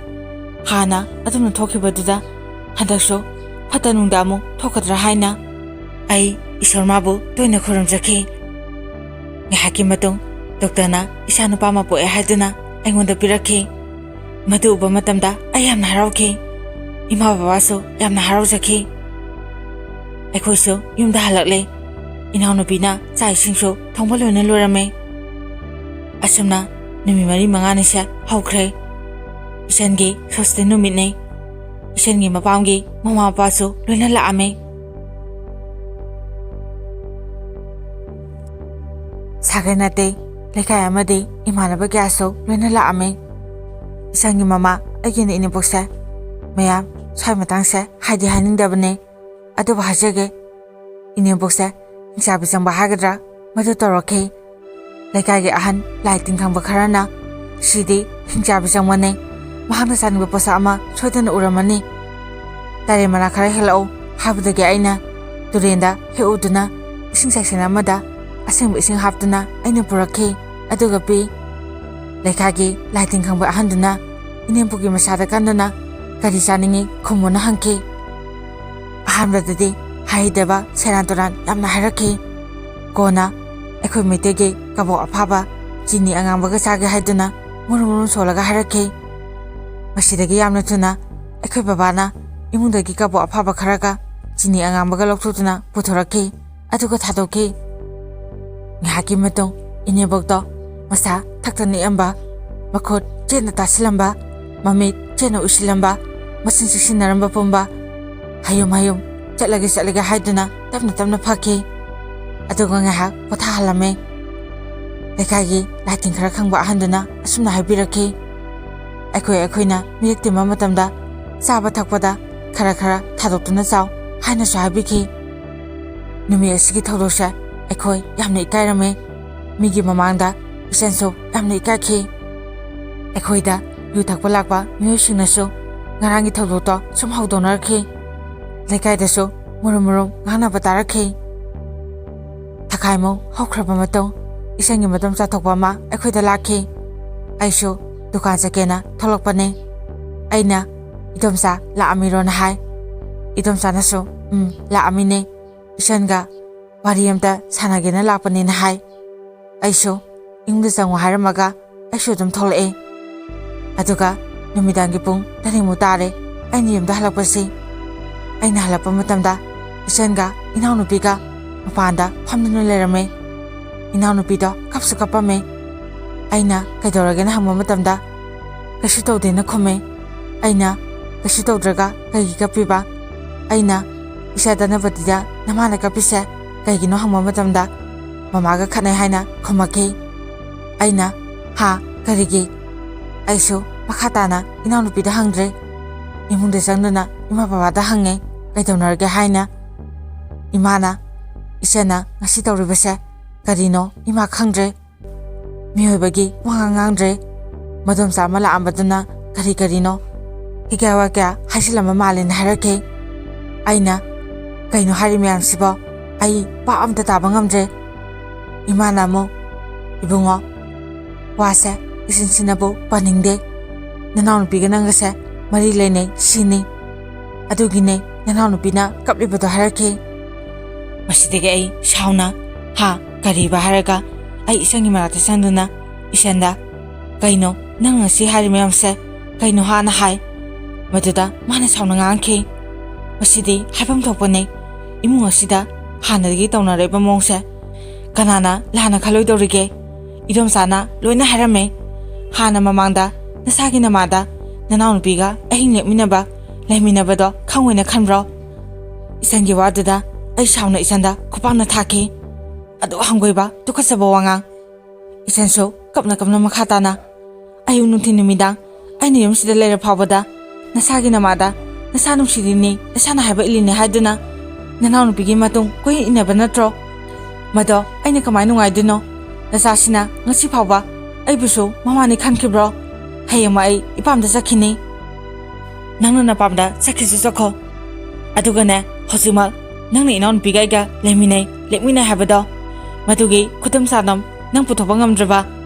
ꯍꯥꯟꯅ ꯑꯗꯨꯝꯅ ꯊꯣꯛꯈꯤꯕꯗꯨꯗ ꯍꯟꯗꯛꯁꯨ ꯐꯠꯇ ꯅꯨꯡꯗ ꯑꯃꯨꯛ ꯊꯣꯛꯀꯗ꯭ꯔꯥ ꯍꯥꯏꯅ ꯑꯩ ꯏꯁꯣꯔ ꯃꯥꯕꯨ ꯇꯣꯏꯅ ꯈꯨꯔꯨꯝꯖꯈꯤ ꯉꯥꯏꯍꯥꯛꯀꯤ ꯃꯇꯨꯡ ꯗꯣꯛꯇꯔꯅ ꯏꯆꯥ ꯅꯨꯄꯥ ꯑꯃ ꯄꯣꯛꯑꯦ ꯍꯥꯏꯗꯨꯅ ꯑꯩꯉꯣꯟꯗ ꯄꯤꯔꯛꯈꯤ ꯃꯗꯨ ꯎꯕ ꯃꯇꯝꯗ ꯑꯩ ꯌꯥꯝꯅ ꯍꯔꯥꯎꯈꯤ ꯏꯃꯥ ꯕꯕꯥꯁꯨ ꯌꯥꯝꯅ ꯍꯔꯥꯎꯖꯈꯤ ꯑꯩꯈꯣꯏꯁꯨ ꯌꯨꯝꯗ ꯍꯜꯂꯛꯂꯦ ꯏꯅꯥꯎꯅꯨꯄꯤꯅ ꯆꯥꯛ ꯏꯁꯤꯡꯁꯨ ꯊꯣꯡꯕ ꯂꯣꯏꯅ ꯂꯣꯏꯔꯝꯃꯦ ꯑꯁꯨꯝꯅ ꯅꯨꯃꯤꯠ 4-5ꯅꯤꯁꯦ ꯍꯧꯈ꯭ꯔꯦ ꯏꯆꯟꯒꯤ ꯁꯣꯁꯇꯤ ꯅꯨꯃꯤꯠꯅꯤ ꯏꯆꯟꯒꯤ ꯃꯄꯥꯝꯒꯤ ꯃꯃꯥ ꯃꯄꯥꯁꯨ ꯂꯣꯏꯅ ꯂꯥꯛꯑꯝꯃꯦ ꯁꯥꯒꯩ ꯅꯠꯇꯦ ꯂꯩꯀꯥꯏ ꯑꯃꯗꯤ ꯏꯃꯥꯟꯅꯕ ꯀꯌꯥꯁꯨ ꯂꯣꯏꯅ ꯂꯥꯛꯑꯝꯃꯤ ꯏꯆꯟꯒꯤ ꯃꯃꯥ ꯑꯩꯒꯤꯅ ꯏꯅꯦꯝꯄꯣꯛꯁꯦ ꯃꯌꯥꯝ ꯁ꯭ꯋꯥꯏ ꯃꯇꯥꯡꯁꯦ ꯍꯥꯏꯗꯤ ꯍꯥꯏꯅꯤꯡꯗꯕꯅꯤ ꯑꯗꯨꯕꯨ ꯍꯥꯏꯖꯒꯦ ꯏꯅꯦꯝꯄꯣꯛꯁꯦ ꯍꯤꯡꯆꯥꯕꯤ ꯆꯪꯕ ꯍꯥꯏꯒꯗ꯭ꯔꯥ ꯃꯗꯨ ꯇꯧꯔꯛꯈꯤ ꯂꯩꯀꯥꯏꯒꯤ ꯑꯍꯟ ꯂꯥꯏ ꯇꯤꯟ ꯈꯪꯕ ꯈꯔꯅ ꯁꯤꯗꯤ ꯍꯤꯡꯆꯥꯕꯤ ꯆꯪꯕꯅꯤ ꯃꯍꯥꯛꯅ ꯆꯥꯅꯤꯡꯕ ꯄꯣꯠꯁꯛ ꯑꯃ ꯁꯣꯏꯗꯅ ꯎꯔꯝꯃꯅꯤ ꯇꯔꯦ ꯃꯅꯥ ꯈꯔ ꯍꯦꯜꯂꯛꯎ ꯍꯥꯏꯕꯗꯒꯤ ꯑꯩꯅ ꯇꯨꯔꯦꯟꯗ ꯍꯦꯛꯎꯗꯨꯅ ꯏꯁꯤꯡ ꯆꯥꯏꯁꯦꯟ ꯑꯃꯗ ꯑꯁꯦꯡꯕ ꯏꯁꯤꯡ ꯍꯥꯞꯇꯨꯅ ꯑꯩꯅ ꯄꯨꯔꯛꯈꯤ ꯑꯗꯨꯒ ꯄꯤ ꯂꯩꯀꯥꯏꯒꯤ ꯂꯥꯏ ꯇꯤꯟ ꯈꯪꯕ ꯑꯍꯟꯗꯨꯅ ꯏꯅꯦꯝꯄꯣꯛꯀꯤ ꯃꯁꯥꯗ ꯀꯟꯗꯨꯅ ꯀꯔꯤ ꯆꯥꯅꯤꯡꯉꯤ ꯈꯨꯝꯃꯨꯅ ꯍꯪꯈꯤ ꯑꯍꯥꯟꯕꯗꯗꯤ ꯍꯩꯗꯕ ꯁꯦꯔꯥꯟ ꯇꯨꯔꯥꯟ ꯌꯥꯝꯅ ꯍꯥꯏꯔꯛꯈꯤ ꯀꯣꯟꯅ ꯑꯩꯈꯣꯏ ꯃꯩꯇꯩꯒꯤ ꯀꯕꯣꯛ ꯑꯐꯥꯕ ꯆꯤꯅꯤ ꯑꯉꯥꯡꯕꯒ ꯆꯥꯒꯦ ꯍꯥꯏꯗꯨꯅ ꯃꯨꯔꯨꯝ ꯃꯨꯔꯨꯝ ꯁꯣꯜꯂꯒ ꯍꯥꯏꯔꯛꯈꯤ ꯃꯁꯤꯗꯒꯤ ꯌꯥꯝꯅ ꯊꯨꯅ ꯑꯩꯈꯣꯏ ꯕꯕꯥꯅ ꯏꯃꯨꯡꯗꯒꯤ ꯀꯕꯣꯛ ꯑꯐꯥꯕ ꯈꯔꯒ ꯆꯤꯅꯤ ꯑꯉꯥꯡꯕꯒ ꯂꯧꯊꯣꯛꯇꯨꯅ ꯄꯨꯊꯣꯔꯛꯈꯤ ꯑꯗꯨꯒ ꯊꯥꯗꯣꯛꯈꯤ ꯉꯥꯏꯍꯥꯛꯀꯤ ꯃꯇꯨꯡ ꯏꯅꯦꯝꯕꯣꯛꯇꯣ ꯃꯁꯥ ꯊꯛꯇ ꯅꯤꯛꯑꯝꯕ ꯃꯈꯨꯠ ꯆꯦꯠꯅ ꯇꯥꯁꯤꯜꯂꯝꯕ ꯃꯃꯤꯠ ꯆꯦꯠꯅ ꯎꯏꯁꯤꯜꯂꯝꯕ ꯃꯆꯤꯟ ꯆꯤꯛꯁꯤꯟꯅꯔꯝꯕ ꯄꯨꯝꯕ ꯍꯌꯨꯝ ꯍꯌꯨꯝ ꯆꯠꯂꯒꯦ ꯍꯥꯏꯗꯨꯅ ꯇꯞꯅ ꯇꯞꯅ ꯐꯈꯤ ꯑꯗꯨꯒ ꯉꯥꯏꯍꯥꯛ ꯄꯣꯊꯥꯍꯜꯂꯝꯃꯤ ꯂꯩꯀꯥꯏꯒꯤ ꯂꯥꯏꯇꯤꯟ ꯈꯔ ꯈꯪꯕ ꯑꯍꯟꯗꯨꯅ ꯑꯁꯨꯝꯅ ꯍꯥꯏꯕꯤꯔꯛꯈꯤ ꯑꯩꯈꯣꯏꯅ ꯃꯤꯔꯛ ꯇꯤꯟꯕ ꯃꯇꯝꯗ ꯆꯥꯕ ꯊꯛꯄꯗ ꯈꯔ ꯊꯥꯗꯣꯛꯇꯨꯅ ꯆꯥꯎ ꯍꯥꯏꯅꯁꯨ ꯍꯥꯏꯕꯤꯈꯤ ꯅꯨꯃꯤꯠ ꯑꯁꯤꯒꯤ ꯊꯧꯗꯣꯛꯁꯦ ꯑꯩꯈꯣꯏ ꯌꯥꯝꯅ ꯏꯀꯥꯏꯔꯝꯃꯤ ꯃꯤꯒꯤ ꯃꯃꯥꯡꯗ ꯏꯆꯟꯁꯨ ꯌꯥꯝꯅ ꯏꯀꯥꯏꯈꯤ ꯑꯩꯈꯣꯏꯗ ꯌꯨ ꯊꯛꯄ ꯂꯥꯛꯄ ꯃꯤꯑꯣꯏꯁꯤꯡꯅꯁꯨ ꯉꯔꯥꯡꯒꯤ ꯊꯧꯗꯣꯛꯇꯣ ꯁꯨꯝ ꯍꯧꯗꯣꯛꯅꯔꯛꯈꯤ ꯂꯩꯀꯥꯏꯗꯁꯨ ꯃꯨꯔꯨꯝ ꯃꯨꯔꯨꯝ ꯉꯥꯡꯅꯕ ꯇꯥꯔꯛꯈꯤ ꯊꯈꯥꯏꯃꯨꯛ ꯍꯧꯈ꯭ꯔꯕ ꯃꯇꯨꯡ ꯏꯆꯟꯒꯤ ꯃꯇꯝ ꯆꯥꯊꯣꯛꯄ ꯑꯃ ꯑꯩꯈꯣꯏꯗ ꯂꯥꯛꯈꯤ ꯑꯩꯁꯨ ꯗꯨꯀꯥꯟ ꯆꯠꯀꯦꯅ ꯊꯣꯛꯂꯛꯄꯅꯤ ꯑꯩꯅ ꯏꯗꯣꯝꯆꯥ ꯂꯥꯛꯑꯝꯃꯤꯔꯣꯅ ꯍꯥꯏ ꯏꯗꯣꯝꯆꯥꯅꯁꯨ ꯂꯥꯛꯑꯝꯃꯤꯅꯦ ꯏꯆꯟꯒ ꯋꯥꯔꯤ ꯑꯝꯇ ꯁꯥꯟꯅꯒꯦꯅ ꯂꯥꯛꯄꯅꯦꯅ ꯍꯥꯏ ꯑꯩꯁꯨ ꯏꯃꯨꯡꯗ ꯆꯪꯉꯨ ꯍꯥꯏꯔꯝꯃꯒ ꯑꯩꯁꯨ ꯑꯗꯨꯝ ꯊꯣꯛꯂꯛꯑꯦ ꯑꯗꯨꯒ ꯅꯨꯃꯤꯗꯥꯡꯒꯤ ꯄꯨꯡ 8 ꯇꯥꯔꯦ ꯑꯩꯅ ꯌꯨꯝꯗ ꯍꯜꯂꯛꯄꯁꯤ ꯑꯩꯅ ꯍꯜꯂꯛꯄ ꯃꯇꯝꯗ ꯏꯆꯟꯒ ꯏꯅꯥꯎꯅꯨꯄꯤꯒ ꯃꯄꯥꯟꯗ ꯐꯝꯗꯨꯅ ꯂꯩꯔꯝꯃꯦ ꯏꯅꯥꯎꯅꯨꯄꯤꯗꯣ ꯀꯞꯁꯨ ꯀꯞꯄꯝꯃꯦ ꯑꯩꯅ ꯀꯩꯗꯧꯔꯒꯦꯅ ꯍꯪꯕ ꯃꯇꯝꯗ ꯀꯩꯁꯨ ꯇꯧꯗꯦꯅ ꯈꯨꯝꯃꯦ ꯑꯩꯅ ꯀꯩꯁꯨ ꯇꯧꯗ꯭ꯔꯒ ꯀꯩꯒꯤ ꯀꯞꯄꯤꯕ ꯑꯩꯅ ꯏꯆꯥ ꯗꯅꯄꯇꯤꯗ ꯅꯃꯥꯅ ꯀꯞꯄꯤꯁꯦ ꯀꯩꯒꯤꯅꯣ ꯍꯪꯕ ꯃꯇꯝꯗ ꯃꯃꯥꯒ ꯈꯠꯅꯩ ꯍꯥꯏꯅ ꯈꯨꯝꯃꯛꯈꯤ ꯑꯩꯅ ꯀꯔꯤꯒꯤ ꯑꯩꯁꯨ ꯃꯈꯥ ꯇꯥꯅ ꯏꯅꯥꯎꯅꯨꯄꯤꯗ ꯍꯪꯗ꯭ꯔꯦ ꯏꯃꯨꯡꯗ ꯆꯪꯗꯨꯅ ꯏꯃꯥ ꯕꯕꯥꯗ ꯍꯪꯉꯦ ꯀꯩꯗꯧꯅꯔꯒꯦ ꯍꯥꯏꯅ ꯏꯃꯥꯅ ꯏꯆꯟꯅ ꯉꯁꯤ ꯇꯧꯔꯤꯕꯁꯦ ꯀꯔꯤꯅꯣ ꯏꯃꯥ ꯈꯪꯗ꯭ꯔꯦ ꯃꯤꯑꯣꯏꯕꯒꯤ ꯋꯥꯉꯥꯡ ꯉꯥꯡꯗ꯭ꯔꯦ ꯃꯗꯣꯝꯆꯥ ꯑꯃ ꯂꯥꯛꯑꯝꯕꯗꯨꯅ ꯀꯔꯤꯅꯣ ꯍꯤꯒꯥꯏ ꯋꯥꯀꯌꯥ ꯍꯥꯏꯖꯤꯜꯂꯝꯕ ꯃꯥꯜꯂꯦꯅ ꯍꯥꯏꯔꯛꯈꯤ ꯑꯩꯅ ꯀꯩꯅꯣ ꯍꯥꯏꯔꯤ ꯃꯌꯥꯝꯁꯤꯕꯣ ꯑꯩ ꯄꯥꯞ ꯑꯝꯇ ꯇꯥꯕ ꯉꯝꯗ꯭ꯔꯦ ꯏꯃꯥꯅ ꯑꯃꯨꯛ ꯏꯕꯨꯡꯉꯣ ꯋꯥꯁꯦ ꯏꯆꯤꯟꯁꯤꯅꯕꯨ ꯄꯟꯅꯤꯡꯗꯦ ꯅꯅꯥꯎꯅꯨꯄꯤꯒ ꯅꯪꯒꯁꯦ ꯃꯔꯤ ꯂꯩꯅꯩ ꯁꯤꯅꯤ ꯑꯗꯨꯒꯤꯅꯦ ꯅꯅꯥꯎꯅꯨꯄꯤꯅ ꯀꯞꯂꯤꯕꯗꯣ ꯍꯥꯏꯔꯛꯈꯤ ꯃꯁꯤꯗꯒꯤ ꯑꯩ ꯁꯥꯎꯅ ꯀꯔꯤꯕ ꯍꯥꯏꯔꯒ ꯑꯩ ꯏꯆꯟꯒꯤ ꯃꯅꯥꯛꯇ ꯆꯪꯗꯨꯅ ꯏꯆꯟꯗ ꯀꯩꯅꯣ ꯅꯪ ꯉꯁꯤ ꯍꯥꯏꯔꯤ ꯃꯌꯥꯝꯁꯦ ꯀꯩꯅꯣ ꯍꯥꯟꯅ ꯍꯥꯏ ꯃꯗꯨꯗ ꯃꯥꯅ ꯁꯥꯎꯅ ꯉꯥꯡꯈꯤ ꯃꯁꯤꯗꯤ ꯍꯥꯏꯐꯝ ꯊꯣꯛꯄꯅꯦ ꯏꯃꯨꯡ ꯑꯁꯤꯗ ꯍꯥꯟꯅꯗꯒꯤ ꯇꯧꯅꯔꯛꯏꯕ ꯃꯑꯣꯡꯁꯦ ꯀꯅꯥꯅ ꯂꯥꯟꯅ ꯈꯜꯂꯣꯏꯗꯧꯔꯤꯒꯦ ꯏꯗꯣꯝꯆꯥꯅ ꯂꯣꯏꯅ ꯍꯥꯏꯔꯝꯃꯦ ꯍꯥꯟꯅ ꯃꯃꯥꯡꯗ ꯅꯁꯥꯒꯤ ꯅꯃꯥꯗ ꯅꯅꯥꯎꯅꯨꯄꯤꯒ ꯑꯍꯤꯡ ꯂꯦꯛꯃꯤꯟꯅꯕ ꯂꯩꯃꯤꯟꯅꯕꯗꯣ ꯈꯪꯑꯣꯏꯅ ꯈꯟꯕ꯭ꯔꯣ ꯏꯆꯟꯒꯤ ꯋꯥꯗꯨꯗ ꯑꯩ ꯁꯥꯎꯅ ꯏꯆꯟꯗ ꯈꯨꯄꯥꯛꯅ ꯊꯥꯈꯤ ꯑꯗꯨ ꯍꯪꯒꯣꯏꯕ ꯇꯨꯀꯠꯆꯕ ꯋꯥꯉꯥꯡ ꯏꯆꯟꯁꯨ ꯀꯞꯅ ꯃꯈꯥ ꯇꯥꯅ ꯑꯌꯨꯛ ꯅꯨꯡꯊꯤꯟ ꯅꯨꯃꯤꯗꯥꯡ ꯑꯩꯅ ꯌꯨꯝꯁꯤꯗ ꯂꯩꯔ ꯐꯥꯎꯕꯗ ꯅꯁꯥꯒꯤ ꯅꯃꯥꯗ ꯅꯁꯥ ꯅꯨꯡꯁꯤꯔꯤꯅꯤ ꯅꯁꯥꯅ ꯍꯥꯏꯕ ꯏꯜꯂꯤꯅꯤ ꯍꯥꯏꯗꯨꯅ ꯅꯅꯥꯎꯅꯨꯄꯤꯒꯤ ꯃꯇꯨꯡ ꯀꯣꯏꯏꯟ ꯏꯟꯅꯕ ꯅꯠꯇ꯭ꯔꯣ ꯃꯗꯣ ꯑꯩꯅ ꯀꯃꯥꯏꯅ ꯅꯨꯡꯉꯥꯏꯗꯣꯏꯅꯣ ꯅꯆꯥꯁꯤꯅ ꯉꯁꯤ ꯐꯥꯎꯕ ꯑꯩꯕꯨꯁꯨ ꯃꯃꯥꯅꯤ ꯈꯟꯈꯤꯕ꯭ꯔꯣ ꯍꯌꯦꯡꯃ ꯑꯩ ꯏꯄꯥꯝꯗ ꯆꯠꯈꯤꯅꯤ ꯅꯪꯅ ꯅꯄꯥꯝꯗ ꯆꯠꯈꯤꯁꯨ ꯆꯠꯈꯣ ꯑꯗꯨꯒꯅꯦ ꯍꯧꯖꯤꯛꯃꯛ ꯅꯪꯅ ꯏꯅꯥꯎꯅꯨꯄꯤꯒ ꯑꯩꯒ ꯂꯩꯃꯤꯟꯅꯩ ꯂꯦꯛꯃꯤꯟꯅꯩ ꯍꯥꯏꯕꯗꯣ ꯃꯗꯨꯒꯤ ꯈꯨꯗꯝ ꯆꯥꯗꯝ ꯅꯪ ꯄꯨꯊꯣꯛꯄ ꯉꯝꯗ꯭ꯔꯕ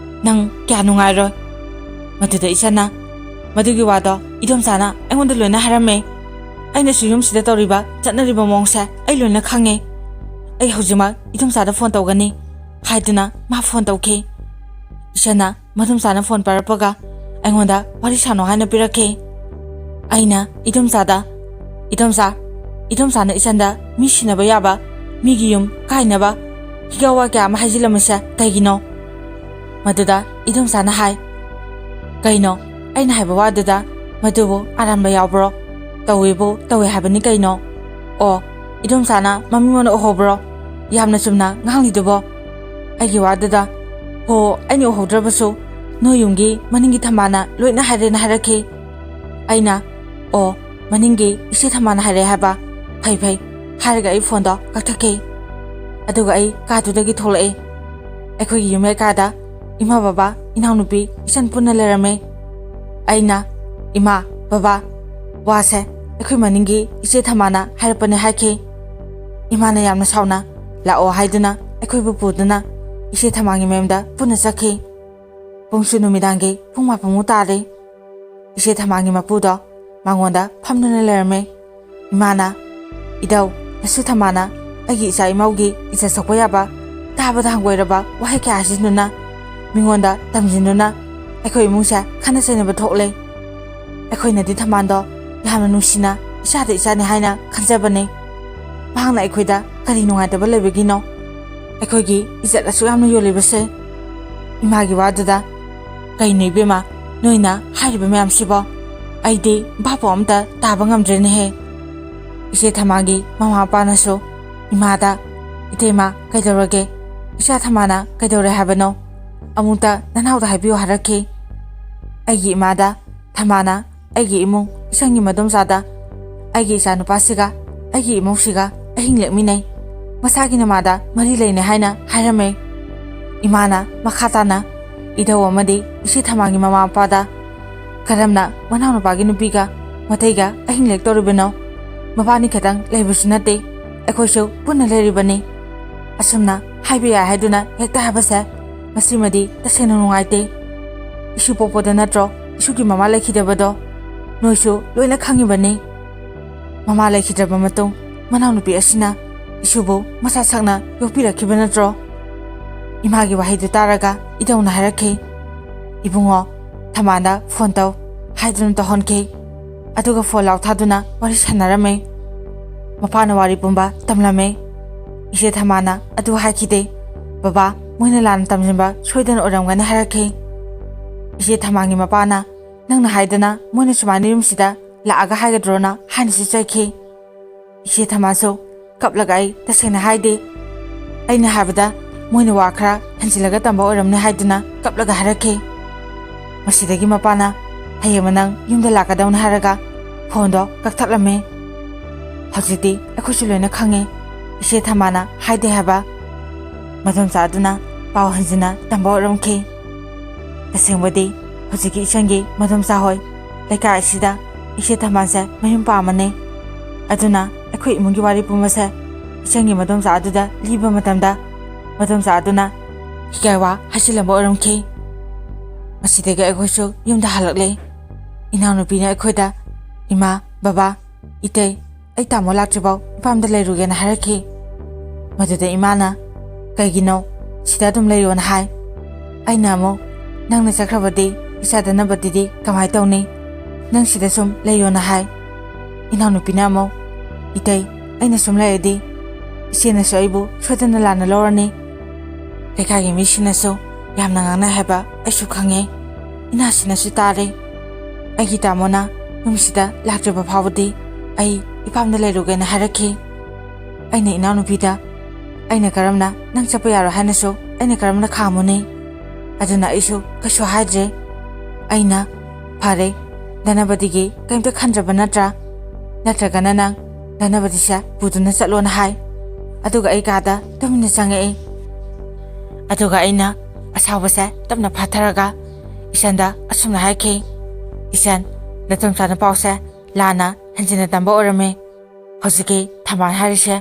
ꯅꯪ ꯀꯌꯥ ꯅꯨꯡꯉꯥꯏꯔꯣꯏ ꯃꯗꯨꯗ ꯏꯆꯟꯅ ꯃꯗꯨꯒꯤ ꯋꯥꯗꯣ ꯏꯗꯣꯝꯆꯥꯅ ꯑꯩꯉꯣꯟꯗ ꯂꯣꯏꯅ ꯍꯥꯏꯔꯝꯃꯦ ꯑꯩꯅꯁꯨ ꯌꯨꯝꯁꯤꯗ ꯇꯧꯔꯤꯕ ꯆꯠꯅꯔꯤꯕ ꯃꯑꯣꯡꯁꯦ ꯑꯩ ꯂꯣꯏꯅ ꯈꯪꯉꯦ ꯑꯩ ꯍꯧꯖꯤꯛꯃꯛ ꯏꯗꯣꯝꯆꯥꯗ ꯐꯣꯟ ꯇꯧꯒꯅꯤ ꯍꯥꯏꯗꯨꯅ ꯃꯥ ꯐꯣꯟ ꯇꯧꯈꯤ ꯏꯆꯟꯅ ꯃꯗꯣꯝꯆꯥꯅ ꯐꯣꯟ ꯄꯥꯏꯔꯛꯄꯒ ꯑꯩꯉꯣꯟꯗ ꯋꯥꯔꯤ ꯁꯥꯟꯅꯧ ꯍꯥꯏꯅ ꯄꯤꯔꯛꯈꯤ ꯑꯩꯅ ꯏꯗꯣꯝꯆꯥꯗ ꯏꯗꯣꯝꯆꯥꯅ ꯏꯆꯟꯗ ꯃꯤ ꯁꯤꯟꯅꯕ ꯌꯥꯕ ꯃꯤꯒꯤ ꯌꯨꯝ ꯀꯥꯏꯅꯕ ꯍꯤꯒꯥꯋꯥ ꯀꯌꯥ ꯑꯃ ꯍꯥꯏꯖꯤꯜꯂꯝꯃꯤꯁꯦ ꯀꯩꯒꯤꯅꯣ ꯃꯗꯨꯗ ꯏꯗꯣꯝꯆꯥꯅ ꯍꯥꯏ ꯀꯩꯅꯣ ꯑꯩꯅ ꯍꯥꯏꯕ ꯋꯥꯗꯨꯗ ꯃꯗꯨꯕꯨ ꯑꯔꯥꯟꯕ ꯌꯥꯎꯕ꯭ꯔꯣ ꯇꯧꯋꯦ ꯍꯥꯏꯕꯅꯤ ꯀꯩꯅꯣ ꯑꯣ ꯏꯗꯣꯝꯆꯥꯅ ꯃꯃꯤꯡ ꯑꯣꯏꯅ ꯎꯍꯧꯕ꯭ꯔꯣ ꯌꯥꯝꯅ ꯆꯨꯝꯅ ꯉꯥꯡꯂꯤꯗꯨꯕꯣ ꯑꯩꯒꯤ ꯋꯥꯗꯨꯗ ꯍꯣ ꯑꯩꯅ ꯎꯍꯧꯗ꯭ꯔꯕꯁꯨ ꯅꯣꯏ ꯌꯨꯝꯒꯤ ꯃꯅꯤꯡꯒꯤ ꯊꯝꯕꯥꯜꯅ ꯂꯣꯏꯅ ꯍꯥꯏꯔꯦꯅ ꯍꯥꯏꯔꯛꯈꯤ ꯑꯩꯅ ꯑꯣ ꯃꯅꯤꯡꯒꯤ ꯏꯆꯦ ꯊꯝꯕꯥꯜꯅ ꯍꯥꯏꯔꯛꯑꯦ ꯍꯥꯏꯕ ꯐꯩ ꯐꯩ ꯍꯥꯏꯔꯒ ꯑꯩ ꯐꯣꯟꯗꯣ ꯀꯛꯊꯠꯈꯤ ꯑꯗꯨꯒ ꯑꯩ ꯀꯥꯗꯨꯗꯒꯤ ꯊꯣꯛꯂꯛꯑꯦ ꯑꯩꯈꯣꯏꯒꯤ ꯌꯨꯝ ꯀꯥꯗ ꯏꯃꯥ ꯕꯕꯥ ꯏꯅꯥꯎꯅꯨꯄꯤ ꯏꯆꯟ ꯄꯨꯟꯅ ꯂꯩꯔꯝꯃꯦ ꯑꯩꯅ ꯏꯃꯥ ꯕꯕꯥ ꯋꯥꯁꯦ ꯑꯩꯈꯣꯏ ꯃꯅꯤꯡꯒꯤ ꯏꯆꯦ ꯊꯝꯕꯥꯜꯅ ꯍꯥꯏꯔꯛꯄꯅꯦ ꯍꯥꯏꯈꯤ ꯏꯃꯥꯅ ꯌꯥꯝꯅ ꯁꯥꯎꯅ ꯂꯥꯛꯑꯣ ꯍꯥꯏꯗꯨꯅ ꯑꯩꯈꯣꯏꯕꯨ ꯄꯨꯗꯨꯅ ꯏꯆꯦ ꯊꯝꯕꯥꯜꯒꯤ ꯃꯌꯨꯝꯗ ꯄꯨꯟꯅ ꯆꯠꯈꯤ ꯄꯨꯡꯁꯨ ꯅꯨꯃꯤꯗꯥꯡꯒꯤ ꯄꯨꯡ 9 ꯇꯥꯔꯦ ꯏꯆꯦ ꯊꯝꯕꯥꯜꯒꯤ ꯃꯄꯨꯗꯣ ꯃꯉꯣꯟꯗ ꯐꯝꯗꯨꯅ ꯂꯩꯔꯝꯃꯦ ꯏꯃꯥꯅ ꯏꯙꯧ ꯅꯁꯨ ꯊꯝꯕꯥꯜꯅ ꯑꯩꯒꯤ ꯏꯆꯥ ꯏꯃꯧꯒꯤ ꯏꯖꯠ ꯁꯣꯛꯄ ꯌꯥꯕ ꯇꯥꯕꯗ ꯍꯪꯒꯣꯏꯔꯕ ꯋꯥꯍꯩ ꯀꯌꯥ ꯍꯥꯏꯖꯤꯟꯗꯨꯅ ꯃꯤꯉꯣꯟꯗ ꯇꯝꯖꯤꯟꯗꯨꯅ ꯑꯩꯈꯣꯏ ꯏꯃꯨꯡꯁꯦ ꯈꯟꯅ ꯆꯩꯅꯕ ꯊꯣꯛꯂꯦ ꯑꯩꯈꯣꯏꯅꯗꯤ ꯊꯝꯕꯥꯜꯗꯣ ꯌꯥꯝꯅ ꯅꯨꯡꯁꯤꯅ ꯏꯆꯥꯗ ꯏꯆꯥꯅꯤ ꯍꯥꯏꯅ ꯈꯟꯖꯕꯅꯦ ꯃꯍꯥꯛꯅ ꯑꯩꯈꯣꯏꯗ ꯀꯔꯤ ꯅꯨꯡꯉꯥꯏꯇꯕ ꯂꯩꯕꯒꯤꯅꯣ ꯑꯩꯈꯣꯏꯒꯤ ꯏꯖꯠ ꯑꯁꯨꯛ ꯌꯥꯝꯅ ꯌꯣꯜꯂꯤꯕꯁꯦ ꯏꯃꯥꯒꯤ ꯋꯥꯗꯨꯗ ꯀꯩꯅꯣ ꯏꯕꯦꯝꯃ ꯅꯣꯏꯅ ꯍꯥꯏꯔꯤꯕ ꯃꯌꯥꯝꯁꯤꯕꯣ ꯑꯩꯗꯤ ꯚꯥꯞ ꯑꯝꯇ ꯇꯥꯕ ꯉꯝꯗ꯭ꯔꯦꯅꯦꯍꯦ ꯏꯆꯦ ꯊꯝꯕꯥꯜꯒꯤ ꯃꯃꯥ ꯃꯄꯥꯅꯁꯨ ꯏꯃꯥꯗ ꯏꯇꯩꯃ ꯀꯩꯗꯧꯔꯒꯦ ꯏꯆꯥ ꯊꯝꯕꯥꯜꯅ ꯀꯩꯗꯧꯔꯦ ꯍꯥꯏꯕꯅꯣ ꯑꯃꯨꯛꯇ ꯅꯅꯥꯎꯗ ꯍꯥꯏꯕꯤꯌꯨ ꯍꯥꯏꯔꯛꯈꯤ ꯑꯩꯒꯤ ꯏꯃꯥꯗ ꯊꯝꯕꯥꯜꯅ ꯑꯩꯒꯤ ꯏꯃꯨꯡ ꯏꯆꯟꯒꯤ ꯃꯗꯣꯝꯆꯥꯗ ꯑꯩꯒꯤ ꯏꯆꯥꯅꯨꯄꯥꯁꯤꯒ ꯑꯩꯒꯤ ꯏꯃꯧꯁꯤꯒ ꯑꯍꯤꯡ ꯂꯦꯛꯃꯤꯟꯅꯩ ꯃꯁꯥꯒꯤ ꯅꯃꯥꯗ ꯃꯔꯤ ꯂꯩꯅꯩ ꯍꯥꯏꯅ ꯍꯥꯏꯔꯝꯃꯦ ꯏꯃꯥꯅ ꯃꯈꯥ ꯇꯥꯅ ꯏꯙꯧ ꯑꯃꯗꯤ ꯏꯆꯦ ꯊꯝꯕꯥꯜꯒꯤ ꯃꯃꯥ ꯃꯄꯥꯗ ꯀꯔꯝꯅ ꯃꯅꯥꯎꯅꯨꯄꯥꯒꯤ ꯅꯨꯄꯤꯒ ꯃꯇꯩꯒ ꯑꯍꯤꯡ ꯂꯦꯛꯇꯧꯔꯤꯕꯅꯣ ꯃꯕꯥꯅꯤ ꯈꯛꯇꯪ ꯂꯩꯕꯁꯨ ꯅꯠꯇꯦ ꯑꯩꯈꯣꯏꯁꯨ ꯄꯨꯟꯅ ꯂꯩꯔꯤꯕꯅꯤ ꯑꯁꯨꯝꯅ ꯍꯥꯏꯕ ꯌꯥꯏ ꯍꯥꯏꯗꯨꯅ ꯍꯦꯛꯇ ꯍꯥꯏꯕꯁꯦ ꯃꯁꯤꯃꯗꯤ ꯇꯁꯦꯡꯅ ꯅꯨꯡꯉꯥꯏꯇꯦ ꯏꯁꯨ ꯄꯣꯛꯄꯗ ꯅꯠꯇ꯭ꯔꯣ ꯏꯁꯨꯒꯤ ꯃꯃꯥ ꯂꯩꯈꯤꯗꯕꯗꯣ ꯅꯣꯏꯁꯨ ꯂꯣꯏꯅ ꯈꯪꯉꯤꯕꯅꯤ ꯃꯃꯥ ꯂꯩꯈꯤꯗ꯭ꯔꯕ ꯃꯇꯨꯡ ꯃꯅꯥꯎꯅꯨꯄꯤ ꯑꯁꯤꯅ ꯏꯁꯨꯕꯨ ꯃꯁꯥ ꯁꯛꯅ ꯌꯣꯛꯄꯤꯔꯛꯈꯤꯕ ꯅꯠꯇ꯭ꯔꯣ ꯏꯃꯥꯒꯤ ꯋꯥꯍꯩꯗꯨ ꯇꯥꯔꯒ ꯏꯙꯧꯅ ꯍꯥꯏꯔꯛꯈꯤ ꯏꯕꯨꯡꯉꯣ ꯊꯝꯕꯥꯜꯗ ꯐꯣꯟ ꯇꯧ ꯍꯥꯏꯗꯨꯅ ꯇꯧꯍꯟꯈꯤ ꯑꯗꯨꯒ ꯐꯣꯟ ꯂꯥꯎꯊꯥꯗꯨꯅ ꯋꯥꯔꯤ ꯁꯥꯟꯅꯔꯝꯃꯦ ꯃꯄꯥꯅ ꯋꯥꯔꯤ ꯄꯨꯝꯕ ꯇꯝꯂꯝꯃꯦ ꯏꯆꯦ ꯊꯝꯕꯥꯜꯅ ꯑꯗꯨ ꯍꯥꯏꯈꯤꯗꯦ ꯕꯕꯥ ꯃꯣꯏꯅ ꯂꯥꯟꯅ ꯇꯝꯖꯤꯟꯕ ꯁꯣꯏꯗꯅ ꯑꯣꯏꯔꯝꯒꯅꯤ ꯍꯥꯏꯔꯛꯈꯤ ꯏꯆꯦ ꯊꯝꯕꯥꯜꯒꯤ ꯃꯄꯥꯅ ꯅꯪꯅ ꯍꯥꯏꯗꯅ ꯃꯣꯏꯅ ꯁꯨꯃꯥꯏꯅ ꯌꯨꯝꯁꯤꯗ ꯂꯥꯛꯑꯒ ꯍꯥꯏꯒꯗ꯭ꯔꯣꯅ ꯍꯥꯏꯅꯁꯨ ꯆꯩꯈꯤ ꯏꯆꯦ ꯊꯝꯕꯥꯜꯁꯨ ꯀꯞꯂꯒ ꯑꯩ ꯇꯁꯦꯡꯅ ꯍꯥꯏꯗꯦ ꯑꯩꯅ ꯍꯥꯏꯕꯗ ꯃꯣꯏꯅ ꯋꯥ ꯈꯔ ꯍꯦꯟꯖꯤꯜꯂꯒ ꯇꯝꯕ ꯑꯣꯏꯔꯝꯅꯤ ꯍꯥꯏꯗꯨꯅ ꯀꯞꯂꯒ ꯍꯥꯏꯔꯛꯈꯤ ꯃꯁꯤꯗꯒꯤ ꯃꯄꯥꯅ ꯍꯌꯦꯡ ꯅꯪ ꯌꯨꯝꯗ ꯂꯥꯛꯀꯗꯧꯅꯤ ꯍꯥꯏꯔꯒ ꯐꯣꯟꯗꯣ ꯀꯛꯊꯠꯂꯝꯃꯦ ꯍꯧꯖꯤꯛꯇꯤ ꯑꯩꯈꯣꯏꯁꯨ ꯂꯣꯏꯅ ꯈꯪꯉꯦ ꯏꯆꯦ ꯊꯝꯕꯥꯜꯅ ꯍꯥꯏꯗꯦ ꯍꯥꯏꯕ ꯃꯗꯣꯝꯆꯥ ꯑꯗꯨꯅ ꯄꯥꯎ ꯍꯟꯖꯤꯟꯅ ꯇꯝꯕ ꯑꯣꯏꯔꯝꯈꯤ ꯇꯁꯦꯡꯕꯗꯤ ꯍꯧꯖꯤꯛꯀꯤ ꯏꯆꯟꯒꯤ ꯃꯗꯣꯝꯆꯥ ꯍꯣꯏ ꯂꯩꯀꯥꯏ ꯑꯁꯤꯗ ꯏꯆꯦ ꯊꯝꯕꯥꯜꯁꯦ ꯃꯌꯨꯝ ꯄꯥꯝꯃꯅꯤ ꯑꯗꯨꯅ ꯑꯩꯈꯣꯏ ꯏꯃꯨꯡꯒꯤ ꯋꯥꯔꯤ ꯄꯨꯝꯕꯁꯦ ꯏꯆꯟꯒꯤ ꯃꯗꯣꯝꯆꯥ ꯑꯗꯨꯗ ꯂꯤꯕ ꯃꯇꯝꯗ ꯃꯗꯣꯝꯆꯥ ꯑꯗꯨꯅ ꯍꯤꯒꯥꯏ ꯋꯥ ꯍꯥꯏꯖꯤꯜꯂꯝꯕ ꯑꯣꯏꯔꯝꯈꯤ ꯃꯁꯤꯗꯒꯤ ꯑꯩꯈꯣꯏꯁꯨ ꯌꯨꯝꯗ ꯍꯜꯂꯛꯂꯦ ꯏꯅꯥꯎꯅꯨꯄꯤꯅ ꯑꯩꯈꯣꯏꯗ ꯏꯃꯥ ꯕꯕꯥ ꯏꯇꯩ ꯑꯩ ꯇꯥꯃꯣ ꯂꯥꯛꯇ꯭ꯔꯤꯐꯥꯎ ꯏꯄꯥꯝꯗ ꯂꯩꯔꯨꯒꯦꯅ ꯍꯥꯏꯔꯛꯈꯤ ꯃꯗꯨꯗ ꯏꯃꯥꯅ ꯀꯩꯒꯤꯅꯣ ꯁꯤꯗ ꯑꯗꯨꯝ ꯂꯩꯌꯣꯅ ꯍꯥꯏ ꯑꯩꯅ ꯑꯃꯨꯛ ꯅꯪꯅ ꯆꯠꯈ꯭ꯔꯕꯗꯤ ꯏꯆꯥꯗꯅꯕꯗꯨꯗꯤ ꯀꯃꯥꯏ ꯇꯧꯅꯤ ꯅꯪ ꯁꯤꯗ ꯁꯨꯝ ꯂꯩꯌꯣꯅ ꯍꯥꯏ ꯏꯅꯥꯎꯅꯨꯄꯤꯅ ꯑꯃꯨꯛ ꯏꯇꯩ ꯑꯩꯅ ꯁꯨꯝ ꯂꯩꯔꯗꯤ ꯏꯆꯦꯅꯁꯨ ꯑꯩꯕꯨ ꯁꯣꯏꯗꯅ ꯂꯥꯟꯅ ꯂꯧꯔꯅꯤ ꯂꯩꯀꯥꯏꯒꯤ ꯃꯤꯁꯤꯡꯅꯁꯨ ꯌꯥꯝꯅ ꯉꯥꯡꯅꯩ ꯍꯥꯏꯕ ꯑꯩꯁꯨ ꯈꯪꯉꯦ ꯏꯅꯥꯁꯤꯅꯁꯨ ꯇꯥꯔꯦ ꯑꯩꯒꯤ ꯇꯥꯃꯣꯅ ꯌꯨꯝꯁꯤꯗ ꯂꯥꯛꯇ꯭ꯔꯤꯕ ꯐꯥꯎꯕꯗꯤ ꯑꯩ ꯏꯄꯥꯝꯗ ꯂꯩꯔꯨꯒꯦꯅ ꯍꯥꯏꯔꯛꯈꯤ ꯑꯩꯅ ꯏꯅꯥꯎꯅꯨꯄꯤꯗ ꯑꯩꯅ ꯀꯔꯝꯅ ꯅꯪ ꯆꯠꯄ ꯌꯥꯔꯣꯏ ꯍꯥꯏꯅꯁꯨ ꯑꯩꯅ ꯀꯔꯝꯅ ꯈꯥꯝꯃꯨꯅꯤ ꯑꯗꯨꯅ ꯑꯩꯁꯨ ꯀꯩꯁꯨ ꯍꯥꯏꯗ꯭ꯔꯦ ꯑꯩꯅ ꯐꯔꯦ ꯙꯅꯄꯇꯤꯒꯤ ꯀꯩꯝꯇ ꯈꯟꯗ꯭ꯔꯕ ꯅꯠꯇ꯭ꯔꯒꯅ ꯅꯪ ꯙꯅꯄꯇꯤꯁꯦ ꯄꯨꯗꯨꯅ ꯆꯠꯂꯣꯅ ꯍꯥꯏ ꯑꯗꯨꯒ ꯑꯩ ꯀꯥꯗ ꯇꯨꯃꯤꯟꯅ ꯆꯪꯉꯛꯏ ꯑꯗꯨꯒ ꯑꯩꯅ ꯑꯁꯥꯎꯕꯁꯦ ꯇꯞꯅ ꯐꯥꯊꯔꯒ ꯏꯆꯟꯗ ꯑꯁꯨꯝꯅ ꯍꯥꯏꯈꯤ ꯏꯆꯟ ꯅꯇꯣꯝꯆꯥꯅ ꯄꯥꯎꯁꯦ ꯂꯥꯟꯅ ꯍꯦꯟꯖꯤꯟꯅ ꯇꯝꯕ ꯑꯣꯏꯔꯝꯃꯦ ꯍꯧꯖꯤꯛꯀꯤ ꯊꯝꯕꯥꯜ ꯍꯥꯏꯔꯤꯁꯦ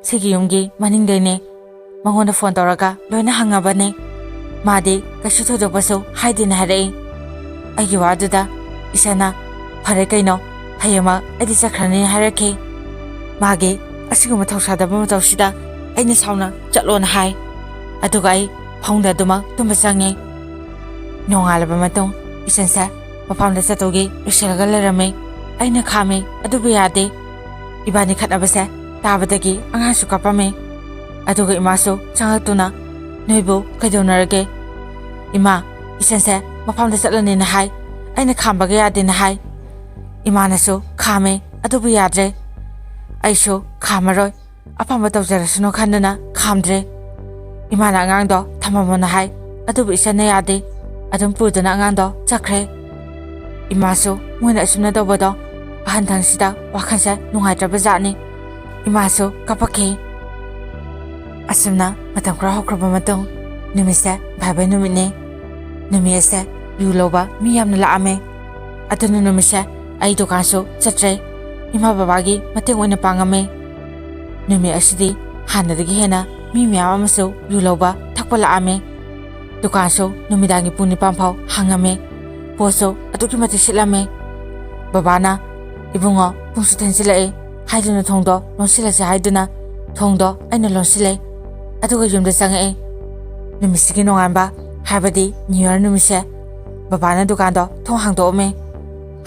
ꯁꯤꯒꯤ ꯌꯨꯝꯒꯤ ꯃꯅꯤꯡꯗꯩꯅꯦ ꯃꯉꯣꯟꯗ ꯐꯣꯟ ꯇꯧꯔꯒ ꯂꯣꯏꯅ ꯍꯪꯉꯕꯅꯦ ꯃꯥꯗꯤ ꯀꯩꯁꯨ ꯊꯣꯏꯗꯣꯛꯄꯁꯨ ꯍꯥꯏꯗꯦꯅ ꯍꯥꯏꯔꯛꯏ ꯑꯩꯒꯤ ꯋꯥꯗꯨꯗ ꯏꯆꯟꯅ ꯐꯔꯦ ꯀꯩꯅꯣ ꯍꯌꯦꯡꯃꯛ ꯑꯩꯗꯤ ꯆꯠꯈ꯭ꯔꯅꯤ ꯍꯥꯏꯔꯛꯈꯤ ꯃꯥꯒꯤ ꯑꯁꯤꯒꯨꯝꯕ ꯊꯧꯁꯥꯗꯕ ꯃꯇꯧꯁꯤꯗ ꯑꯩꯅ ꯁꯥꯎꯅ ꯆꯠꯂꯣꯅ ꯍꯥꯏ ꯑꯗꯨꯒ ꯑꯩ ꯐꯃꯨꯡꯗ ꯑꯗꯨꯃꯛ ꯇꯨꯝꯕ ꯆꯪꯉꯤ ꯅꯣꯡꯉꯥꯜꯂꯕ ꯃꯇꯨꯡ ꯏꯆꯟꯁꯦ ꯃꯄꯥꯝꯗ ꯆꯠꯇꯧꯒꯤ ꯂꯣꯏꯁꯤꯜꯂꯒ ꯂꯩꯔꯝꯃꯤ ꯑꯩꯅ ꯈꯥꯝꯃꯤ ꯑꯗꯨꯕꯨ ꯌꯥꯗꯦ ꯏꯕꯥꯅꯤ ꯈꯠꯅꯕꯁꯦ ꯇꯥꯕꯗꯒꯤ ꯑꯉꯥꯡꯁꯨ ꯀꯞꯄꯝꯃꯤ ꯑꯗꯨꯒ ꯏꯃꯥꯁꯨ ꯆꯪꯉꯛꯇꯨꯅ ꯅꯣꯏꯕꯨ ꯀꯩꯗꯧꯅꯔꯒꯦ ꯏꯃꯥ ꯏꯆꯟꯁꯦ ꯃꯄꯥꯝꯗ ꯆꯠꯂꯅꯤꯅ ꯍꯥꯏ ꯑꯩꯅ ꯈꯥꯝꯕꯒ ꯌꯥꯗꯦꯅ ꯍꯥꯏ ꯏꯃꯥꯅꯁꯨ ꯈꯥꯝꯃꯦ ꯑꯗꯨꯕꯨ ꯌꯥꯗ꯭ꯔꯦ ꯑꯩꯁꯨ ꯈꯥꯝꯃꯔꯣꯏ ꯑꯄꯥꯝꯕ ꯇꯧꯖꯔꯁꯅꯨ ꯈꯟꯗꯨꯅ ꯈꯥꯝꯗ꯭ꯔꯦ ꯏꯃꯥꯅ ꯑꯉꯥꯡꯗꯣ ꯊꯝꯃꯝꯃꯣꯅ ꯍꯥꯏ ꯑꯗꯨꯕꯨ ꯏꯆꯟꯅ ꯌꯥꯗꯦ ꯑꯗꯨꯝ ꯄꯨꯗꯨꯅ ꯑꯉꯥꯡꯗꯣ ꯆꯠꯈ꯭ꯔꯦ ꯏꯃꯥꯁꯨ ꯃꯣꯏꯅ ꯑꯁꯨꯝꯅ ꯇꯧꯕꯗꯣ ꯑꯍꯟꯊꯪꯁꯤꯗ ꯋꯥꯈꯜꯁꯦ ꯅꯨꯡꯉꯥꯏꯇ꯭ꯔꯕ ꯖꯥꯠꯅꯤ ꯏꯃꯥꯁꯨ ꯀꯞꯄꯛꯈꯤ ꯑꯁꯨꯝꯅ ꯃꯇꯝ ꯈꯔ ꯍꯧꯈ꯭ꯔꯕ ꯃꯇꯨꯡ ꯅꯨꯃꯤꯠꯁꯦ ꯚꯥꯏꯕꯩ ꯅꯨꯃꯤꯠꯅꯤ ꯅꯨꯃꯤꯠ ꯑꯁꯦ ꯌꯨ ꯂꯧꯕ ꯃꯤ ꯌꯥꯝꯅ ꯂꯥꯛꯑꯝꯃꯦ ꯑꯗꯨꯅ ꯅꯨꯃꯤꯠꯁꯦ ꯑꯩ ꯗꯨꯀꯥꯟꯁꯨ ꯆꯠꯇ꯭ꯔꯦ ꯏꯃꯥ ꯕꯕꯥꯒꯤ ꯃꯇꯦꯡ ꯑꯣꯏꯅ ꯄꯥꯡꯉꯝꯃꯦ ꯅꯨꯃꯤꯠ ꯑꯁꯤꯗꯤ ꯍꯥꯟꯅꯗꯒꯤ ꯍꯦꯟꯅ ꯃꯤ ꯃꯌꯥꯝ ꯑꯃꯁꯨ ꯌꯨ ꯂꯧꯕ ꯊꯛꯄ ꯂꯥꯛꯑꯝꯃꯦ ꯗꯨꯀꯥꯟꯁꯨ ꯅꯨꯃꯤꯗꯥꯡꯒꯤ ꯄꯨꯡ 9 ꯐꯥꯎ ꯍꯥꯡꯉꯝꯃꯦ ꯄꯣꯠꯁꯨ ꯑꯗꯨꯛꯀꯤ ꯃꯇꯤꯛ ꯁꯤꯠꯂꯝꯃꯦ ꯕꯕꯥꯅ ꯏꯕꯨꯡꯉꯣ ꯄꯨꯡꯁꯨ ꯊꯦꯡꯖꯤꯜꯂꯛꯑꯦ ꯍꯥꯏꯗꯨꯅ ꯊꯣꯡꯗꯣ ꯂꯣꯟꯁꯤꯜꯂꯁꯦ ꯍꯥꯏꯗꯨꯅ ꯊꯣꯡꯗꯣ ꯑꯩꯅ ꯂꯣꯟꯁꯤꯜꯂꯦ ꯑꯗꯨꯒ ꯌꯨꯝꯗ ꯆꯪꯉꯛꯑꯦ ꯅꯨꯃꯤꯠꯁꯤꯒꯤ ꯅꯣꯡꯉꯥꯟꯕ ꯍꯥꯏꯕꯗꯤ ꯅ꯭ꯌꯨ ꯏꯌꯔ ꯅꯨꯃꯤꯠꯁꯦ ꯕꯕꯥꯅ ꯗꯨꯀꯥꯟꯗꯣ ꯊꯣꯡ ꯍꯥꯡꯗꯣꯛꯑꯝꯃꯦ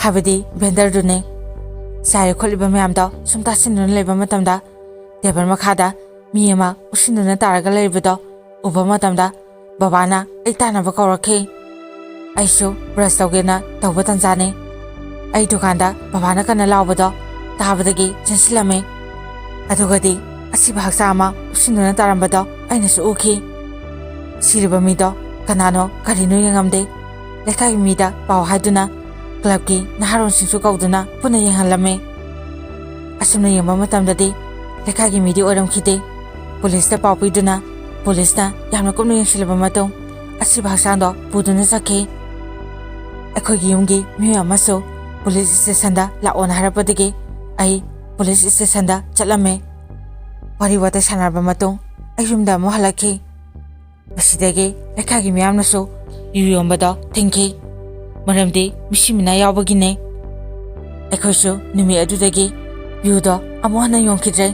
ꯍꯥꯏꯕꯗꯤ ꯚꯦꯟꯗꯔꯗꯨꯅꯦ ꯆꯥꯏꯔꯤ ꯈꯣꯠꯂꯤꯕ ꯃꯌꯥꯝꯗꯣ ꯁꯨꯝ ꯇꯥꯁꯤꯟꯗꯨꯅ ꯂꯩꯕ ꯃꯇꯝꯗ ꯇꯦꯕꯜ ꯃꯈꯥꯗ ꯃꯤ ꯑꯃ ꯎꯞꯁꯤꯟꯗꯨꯅ ꯇꯥꯔꯒ ꯂꯩꯔꯤꯕꯗꯣ ꯎꯕ ꯃꯇꯝꯗ ꯕꯕꯥꯅ ꯑꯩ ꯇꯥꯟꯅꯕ ꯀꯧꯔꯛꯈꯤ ꯑꯩꯁꯨ ꯕ꯭ꯔꯁ ꯇꯧꯒꯦꯅ ꯇꯧꯕ ꯇꯟꯖꯥꯅꯤ ꯑꯩ ꯗꯨꯀꯥꯟꯗ ꯕꯕꯥꯅ ꯀꯟꯅ ꯂꯥꯎꯕꯗꯣ ꯇꯥꯕꯗꯒꯤ ꯆꯦꯟꯁꯤꯜꯂꯝꯃꯦ ꯑꯗꯨꯒꯗꯤ ꯑꯁꯤꯕ ꯍꯛꯆꯥꯡ ꯑꯃ ꯎꯞꯁꯤꯟꯗꯨꯅ ꯇꯥꯔꯝꯕꯗꯣ ꯑꯩꯅꯁꯨ ꯎꯈꯤ ꯁꯤꯔꯤꯕ ꯃꯤꯗꯣ ꯀꯅꯥꯅꯣ ꯀꯔꯤꯅꯣ ꯌꯦꯡꯉꯝꯗꯦ ꯂꯩꯀꯥꯏꯒꯤ ꯃꯤꯗ ꯄꯥꯎ ꯍꯥꯏꯗꯨꯅ ꯀ꯭ꯂꯕꯀꯤ ꯅꯍꯥꯔꯣꯟꯁꯤꯡꯁꯨ ꯀꯧꯗꯨꯅ ꯄꯨꯟꯅ ꯌꯦꯡꯍꯜꯂꯝꯃꯦ ꯑꯁꯨꯝꯅ ꯌꯦꯡꯕ ꯃꯇꯝꯗꯗꯤ ꯂꯩꯀꯥꯏꯒꯤ ꯃꯤꯗꯤ ꯑꯣꯏꯔꯝꯈꯤꯗꯦ ꯄꯨꯂꯤꯁꯇ ꯄꯥꯎ ꯄꯤꯗꯨꯅ ꯄꯨꯂꯤꯁꯅ ꯌꯥꯝꯅ ꯀꯨꯞꯅ ꯌꯦꯡꯁꯤꯜꯂꯕ ꯃꯇꯨꯡ ꯑꯁꯤꯕ ꯍꯛꯆꯥꯡꯗꯣ ꯄꯨꯗꯨꯅ ꯆꯠꯈꯤ ꯑꯩꯈꯣꯏꯒꯤ ꯌꯨꯝꯒꯤ ꯃꯤꯑꯣꯏ ꯑꯃꯁꯨ ꯄꯨꯂꯤꯁ ꯁ꯭ꯇꯦꯁꯟꯗ ꯂꯥꯛꯑꯣꯅ ꯍꯥꯏꯔꯛꯄꯗꯒꯤ ꯑꯩ ꯄꯨꯂꯤꯁ ꯁ꯭ꯇꯦꯁꯟꯗ ꯆꯠꯂꯝꯃꯦ ꯋꯥꯔꯤ ꯋꯥꯇꯥꯏ ꯁꯥꯟꯅꯔꯕ ꯃꯇꯨꯡ ꯑꯩ ꯌꯨꯝꯗ ꯑꯃꯨꯛ ꯍꯜꯂꯛꯈꯤ ꯃꯁꯤꯗꯒꯤ ꯂꯩꯀꯥꯏꯒꯤ ꯃꯤꯌꯥꯝꯅꯁꯨ ꯌꯨ ꯌꯣꯟꯕꯗꯣ ꯊꯤꯡꯈꯤ ꯃꯔꯝꯗꯤ ꯃꯤꯁꯤ ꯃꯤꯅꯥ ꯌꯥꯎꯕꯒꯤꯅꯦ ꯑꯩꯈꯣꯏꯁꯨ ꯅꯨꯃꯤꯠ ꯑꯗꯨꯗꯒꯤ ꯌꯨꯗꯣ ꯑꯃꯨꯛ ꯍꯟꯅ ꯌꯣꯟꯈꯤꯗ꯭ꯔꯦ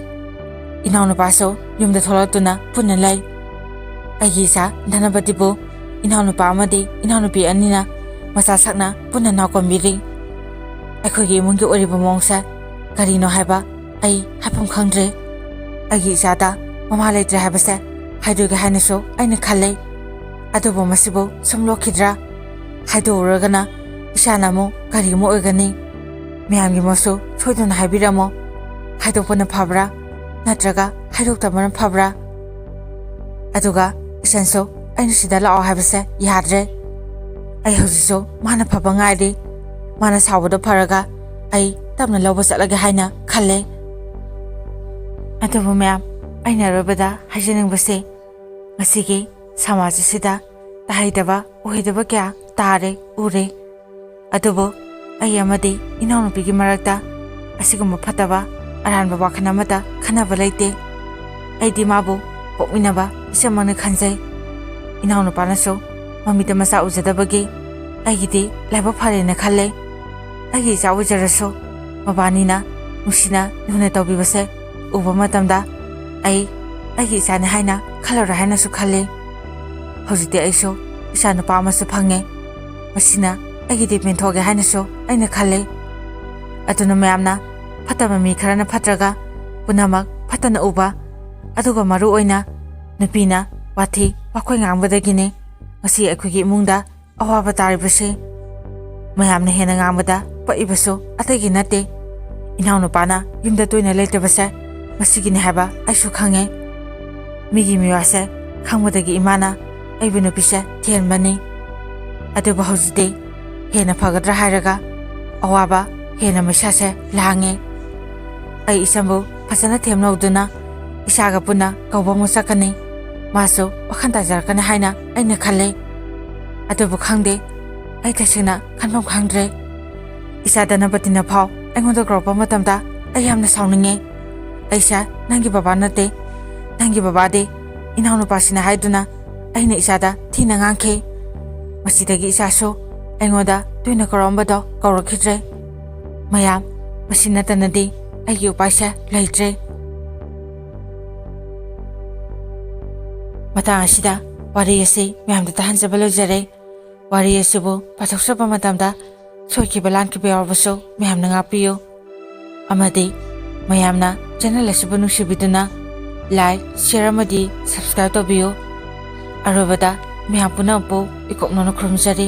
ꯏꯅꯥꯎꯅꯨꯄꯥꯁꯨ ꯌꯨꯝꯗ ꯊꯣꯛꯂꯛꯇꯨꯅ ꯄꯨꯟꯅ ꯂꯩ ꯑꯩꯒꯤ ꯏꯆꯥ ꯙꯅꯄꯇꯤꯕꯨ ꯏꯅꯥꯎꯅꯨꯄꯥ ꯑꯃꯗꯤ ꯏꯅꯥꯎꯅꯨꯄꯤ ꯑꯅꯤꯅ ꯃꯆꯥ ꯁꯛꯅ ꯄꯨꯟꯅ ꯅꯥꯎꯀꯣꯟꯕꯤꯔꯤ ꯑꯩꯈꯣꯏꯒꯤ ꯏꯃꯨꯡꯒꯤ ꯑꯣꯏꯔꯤꯕ ꯃꯑꯣꯡꯁꯦ ꯀꯔꯤꯅꯣ ꯍꯥꯏꯕ ꯑꯩ ꯍꯥꯏꯐꯝ ꯈꯪꯗ꯭ꯔꯦ ꯑꯩꯒꯤ ꯏꯆꯥꯗ ꯃꯃꯥ ꯂꯩꯇ꯭ꯔꯦ ꯍꯥꯏꯕꯁꯦ ꯍꯥꯏꯗꯣꯛꯒꯦ ꯍꯥꯏꯅꯁꯨ ꯑꯩꯅ ꯈꯜꯂꯦ ꯑꯗꯨꯕꯨ ꯃꯁꯤꯕꯨ ꯁꯨꯝ ꯂꯣꯠꯈꯤꯗ꯭ꯔꯥ ꯍꯥꯏꯗꯣꯛꯎꯔꯒꯅ ꯏꯁꯥꯅ ꯑꯃꯨꯛ ꯀꯔꯤ ꯑꯃ ꯑꯣꯏꯒꯅꯤ ꯃꯌꯥꯝꯒꯤ ꯃꯣꯠꯁꯨ ꯁꯣꯏꯗꯅ ꯍꯥꯏꯕꯤꯔꯝꯃꯣ ꯍꯥꯏꯗꯣꯛꯄꯅ ꯐꯕ꯭ꯔꯥ ꯅꯠꯇ꯭ꯔꯒ ꯍꯥꯏꯗꯣꯛꯇꯕꯅ ꯐꯕ꯭ꯔꯥ ꯑꯗꯨꯒ ꯏꯆꯟꯁꯨ ꯑꯩꯅ ꯁꯤꯗ ꯂꯥꯛꯑꯣ ꯍꯥꯏꯕꯁꯦ ꯌꯥꯗ꯭ꯔꯦ ꯑꯩ ꯍꯧꯖꯤꯛꯁꯨ ꯃꯥꯅ ꯐꯕ ꯉꯥꯏꯔꯤ ꯃꯥꯅ ꯁꯥꯎꯕꯗꯣ ꯐꯔꯒ ꯑꯩ ꯇꯞꯅ ꯂꯧꯕ ꯆꯠꯂꯒꯦ ꯍꯥꯏꯅ ꯈꯜꯂꯦ ꯑꯗꯨꯕꯨ ꯃꯌꯥꯝ ꯑꯩꯅ ꯑꯔꯣꯏꯕꯗ ꯍꯥꯏꯖꯅꯤꯡꯕꯁꯦ ꯉꯁꯤꯒꯤ ꯁꯃꯥꯖ ꯑꯁꯤꯗ ꯇꯥꯍꯩꯗꯕ ꯎꯍꯩꯗꯕ ꯀꯌꯥ ꯇꯥꯔꯦ ꯎꯔꯦ ꯑꯗꯨꯕꯨ ꯑꯩ ꯑꯃꯗꯤ ꯏꯅꯥꯎꯅꯨꯄꯤꯒꯤ ꯃꯔꯛꯇ ꯑꯁꯤꯒꯨꯝꯕ ꯐꯠꯇꯕ ꯑꯔꯥꯟꯕ ꯋꯥꯈꯜ ꯑꯃꯠꯇ ꯈꯟꯅꯕ ꯂꯩꯇꯦ ꯑꯩꯗꯤ ꯃꯥꯕꯨ ꯄꯣꯛꯃꯤꯟꯅꯕ ꯏꯆꯝꯃꯛꯅ ꯈꯟꯖꯩ ꯏꯅꯥꯎꯅꯨꯄꯥꯅꯁꯨ ꯃꯃꯤꯠꯇ ꯃꯆꯥ ꯎꯖꯗꯕꯒꯤ ꯑꯩꯒꯤꯗꯤ ꯂꯥꯏꯕꯛ ꯐꯔꯦꯅ ꯈꯜꯂꯦ ꯑꯩꯒꯤ ꯏꯆꯥ ꯑꯣꯏꯖꯔꯁꯨ ꯃꯕꯥꯅꯤꯅ ꯅꯨꯡꯁꯤꯅ ꯂꯨꯅ ꯇꯧꯕꯤꯕꯁꯦ ꯎꯕ ꯃꯇꯝꯗ ꯑꯩꯒꯤ ꯏꯆꯥꯅꯤ ꯍꯥꯏꯅ ꯈꯜꯂꯔꯣꯏ ꯍꯥꯏꯅꯁꯨ ꯈꯜꯂꯤ ꯍꯧꯖꯤꯛꯇꯤ ꯑꯩꯁꯨ ꯏꯆꯥ ꯅꯨꯄꯥ ꯑꯃꯁꯨ ꯐꯪꯉꯦ ꯃꯁꯤꯅ ꯑꯩꯒꯤꯗꯤ ꯄꯦꯟꯊꯣꯛꯑꯒꯦ ꯍꯥꯏꯅꯁꯨ ꯑꯩꯅ ꯈꯜꯂꯤ ꯑꯗꯨꯅ ꯃꯌꯥꯝꯅ ꯐꯠꯇꯕ ꯃꯤ ꯈꯔꯅ ꯐꯠꯇ꯭ꯔꯒ ꯄꯨꯝꯅꯃꯛ ꯐꯠꯇꯅ ꯎꯕ ꯑꯗꯨꯒ ꯃꯔꯨ ꯑꯣꯏꯅ ꯅꯨꯄꯤꯅ ꯋꯥꯊꯤ ꯋꯥꯈꯣꯏ ꯉꯥꯡꯕꯗꯒꯤꯅꯤ ꯉꯁꯤ ꯑꯩꯈꯣꯏꯒꯤ ꯏꯃꯨꯡꯗ ꯑꯋꯥꯕ ꯇꯥꯔꯤꯕꯁꯤ ꯃꯌꯥꯝꯅ ꯍꯦꯟꯅ ꯉꯥꯡꯕꯗ ꯄꯛꯏꯕꯁꯨ ꯑꯇꯩꯒꯤ ꯅꯠꯇꯦ ꯏꯅꯥꯎꯅꯨꯄꯥꯅ ꯌꯨꯝꯗ ꯇꯣꯏꯅ ꯂꯩꯇꯕꯁꯦ ꯃꯁꯤꯒꯤꯅꯤ ꯍꯥꯏꯕ ꯑꯩꯁꯨ ꯈꯪꯉꯦ ꯃꯤꯒꯤ ꯃꯤꯋꯥꯁꯦ ꯈꯪꯕꯗꯒꯤ ꯏꯃꯥꯅ ꯑꯩꯕꯨ ꯅꯨꯄꯤꯁꯦ ꯊꯤꯍꯟꯕꯅꯤ ꯑꯗꯨꯕꯨ ꯍꯧꯖꯤꯛꯇꯤ ꯍꯦꯟꯅ ꯐꯒꯗ꯭ꯔꯥ ꯍꯥꯏꯔꯒ ꯑꯋꯥꯕ ꯍꯦꯟꯅ ꯃꯩꯁꯥꯁꯦ ꯂꯥꯡꯉꯦ ꯑꯩ ꯏꯆꯟꯕꯨ ꯐꯖꯅ ꯊꯦꯝꯅꯧꯗꯨꯅ ꯏꯁꯥꯒ ꯄꯨꯟꯅ ꯀꯧꯕ ꯑꯃꯨꯛ ꯆꯠꯀꯅꯤ ꯃꯥꯁꯨ ꯋꯥꯈꯜ ꯇꯥꯖꯔꯛꯀꯅꯤ ꯍꯥꯏꯅ ꯑꯩꯅ ꯈꯜꯂꯦ ꯑꯗꯨꯕꯨ ꯈꯪꯗꯦ ꯑꯩ ꯇꯁꯦꯡꯅ ꯈꯟꯐꯝ ꯈꯪꯗ꯭ꯔꯦ ꯏꯆꯥ ꯙꯅꯄꯇꯤꯅ ꯐꯥꯎ ꯑꯩꯉꯣꯟꯗ ꯀꯧꯔꯛꯄ ꯃꯇꯝꯗ ꯑꯩ ꯌꯥꯝꯅ ꯁꯥꯎꯅꯤꯡꯉꯦ ꯑꯩꯁꯦ ꯅꯪꯒꯤ ꯕꯕꯥ ꯅꯠꯇꯦ ꯅꯪꯒꯤ ꯕꯕꯥꯗꯤ ꯏꯅꯥꯎꯅꯨꯄꯥꯁꯤꯅ ꯍꯥꯏꯗꯨꯅ ꯑꯩꯅ ꯏꯆꯥꯗ ꯊꯤꯅ ꯉꯥꯡꯈꯤ ꯃꯁꯤꯗꯒꯤ ꯏꯆꯥꯁꯨ ꯑꯩꯉꯣꯟꯗ ꯇꯣꯏꯅ ꯀꯧꯔꯛꯑꯝꯕꯗꯣ ꯀꯧꯔꯛꯈꯤꯗ꯭ꯔꯦ ꯃꯌꯥꯝ ꯃꯁꯤ ꯅꯠꯇꯅꯗꯤ ꯑꯩꯒꯤ ꯎꯄꯥꯏꯁꯦ ꯂꯩꯇ꯭ꯔꯦ ꯃꯇꯥꯡ ꯑꯁꯤꯗ ꯋꯥꯔꯤ ꯑꯁꯤ ꯃꯌꯥꯝꯗ ꯇꯥꯍꯟꯖꯕ ꯂꯣꯏꯖꯔꯦ ꯋꯥꯔꯤ ꯑꯁꯤꯕꯨ ꯄꯥꯊꯣꯛꯆꯕ ꯃꯇꯝꯗ ꯁꯣꯏꯈꯤꯕ ꯂꯥꯟꯈꯤꯕ ꯌꯥꯎꯔꯕꯁꯨ ꯃꯌꯥꯝꯅ ꯉꯥꯛꯄꯤꯌꯨ ꯑꯃꯗꯤ ꯃꯌꯥꯝꯅ ꯆꯦꯅꯦꯜ ꯑꯁꯤꯕꯨ ꯅꯨꯡꯁꯤꯕꯤꯗꯨꯅ ꯂꯥꯏꯛ ꯁꯤꯌꯔ ꯑꯃꯗꯤ ꯁꯕꯁꯀ꯭ꯔꯥꯏꯕ ꯇꯧꯕꯤꯌꯨ ꯑꯔꯣꯏꯕꯗ ꯃꯌꯥꯝ ꯄꯨꯝꯅꯃꯛꯄꯨ ꯏꯀꯣꯛꯅꯅ ꯈꯨꯔꯨꯝꯖꯔꯤ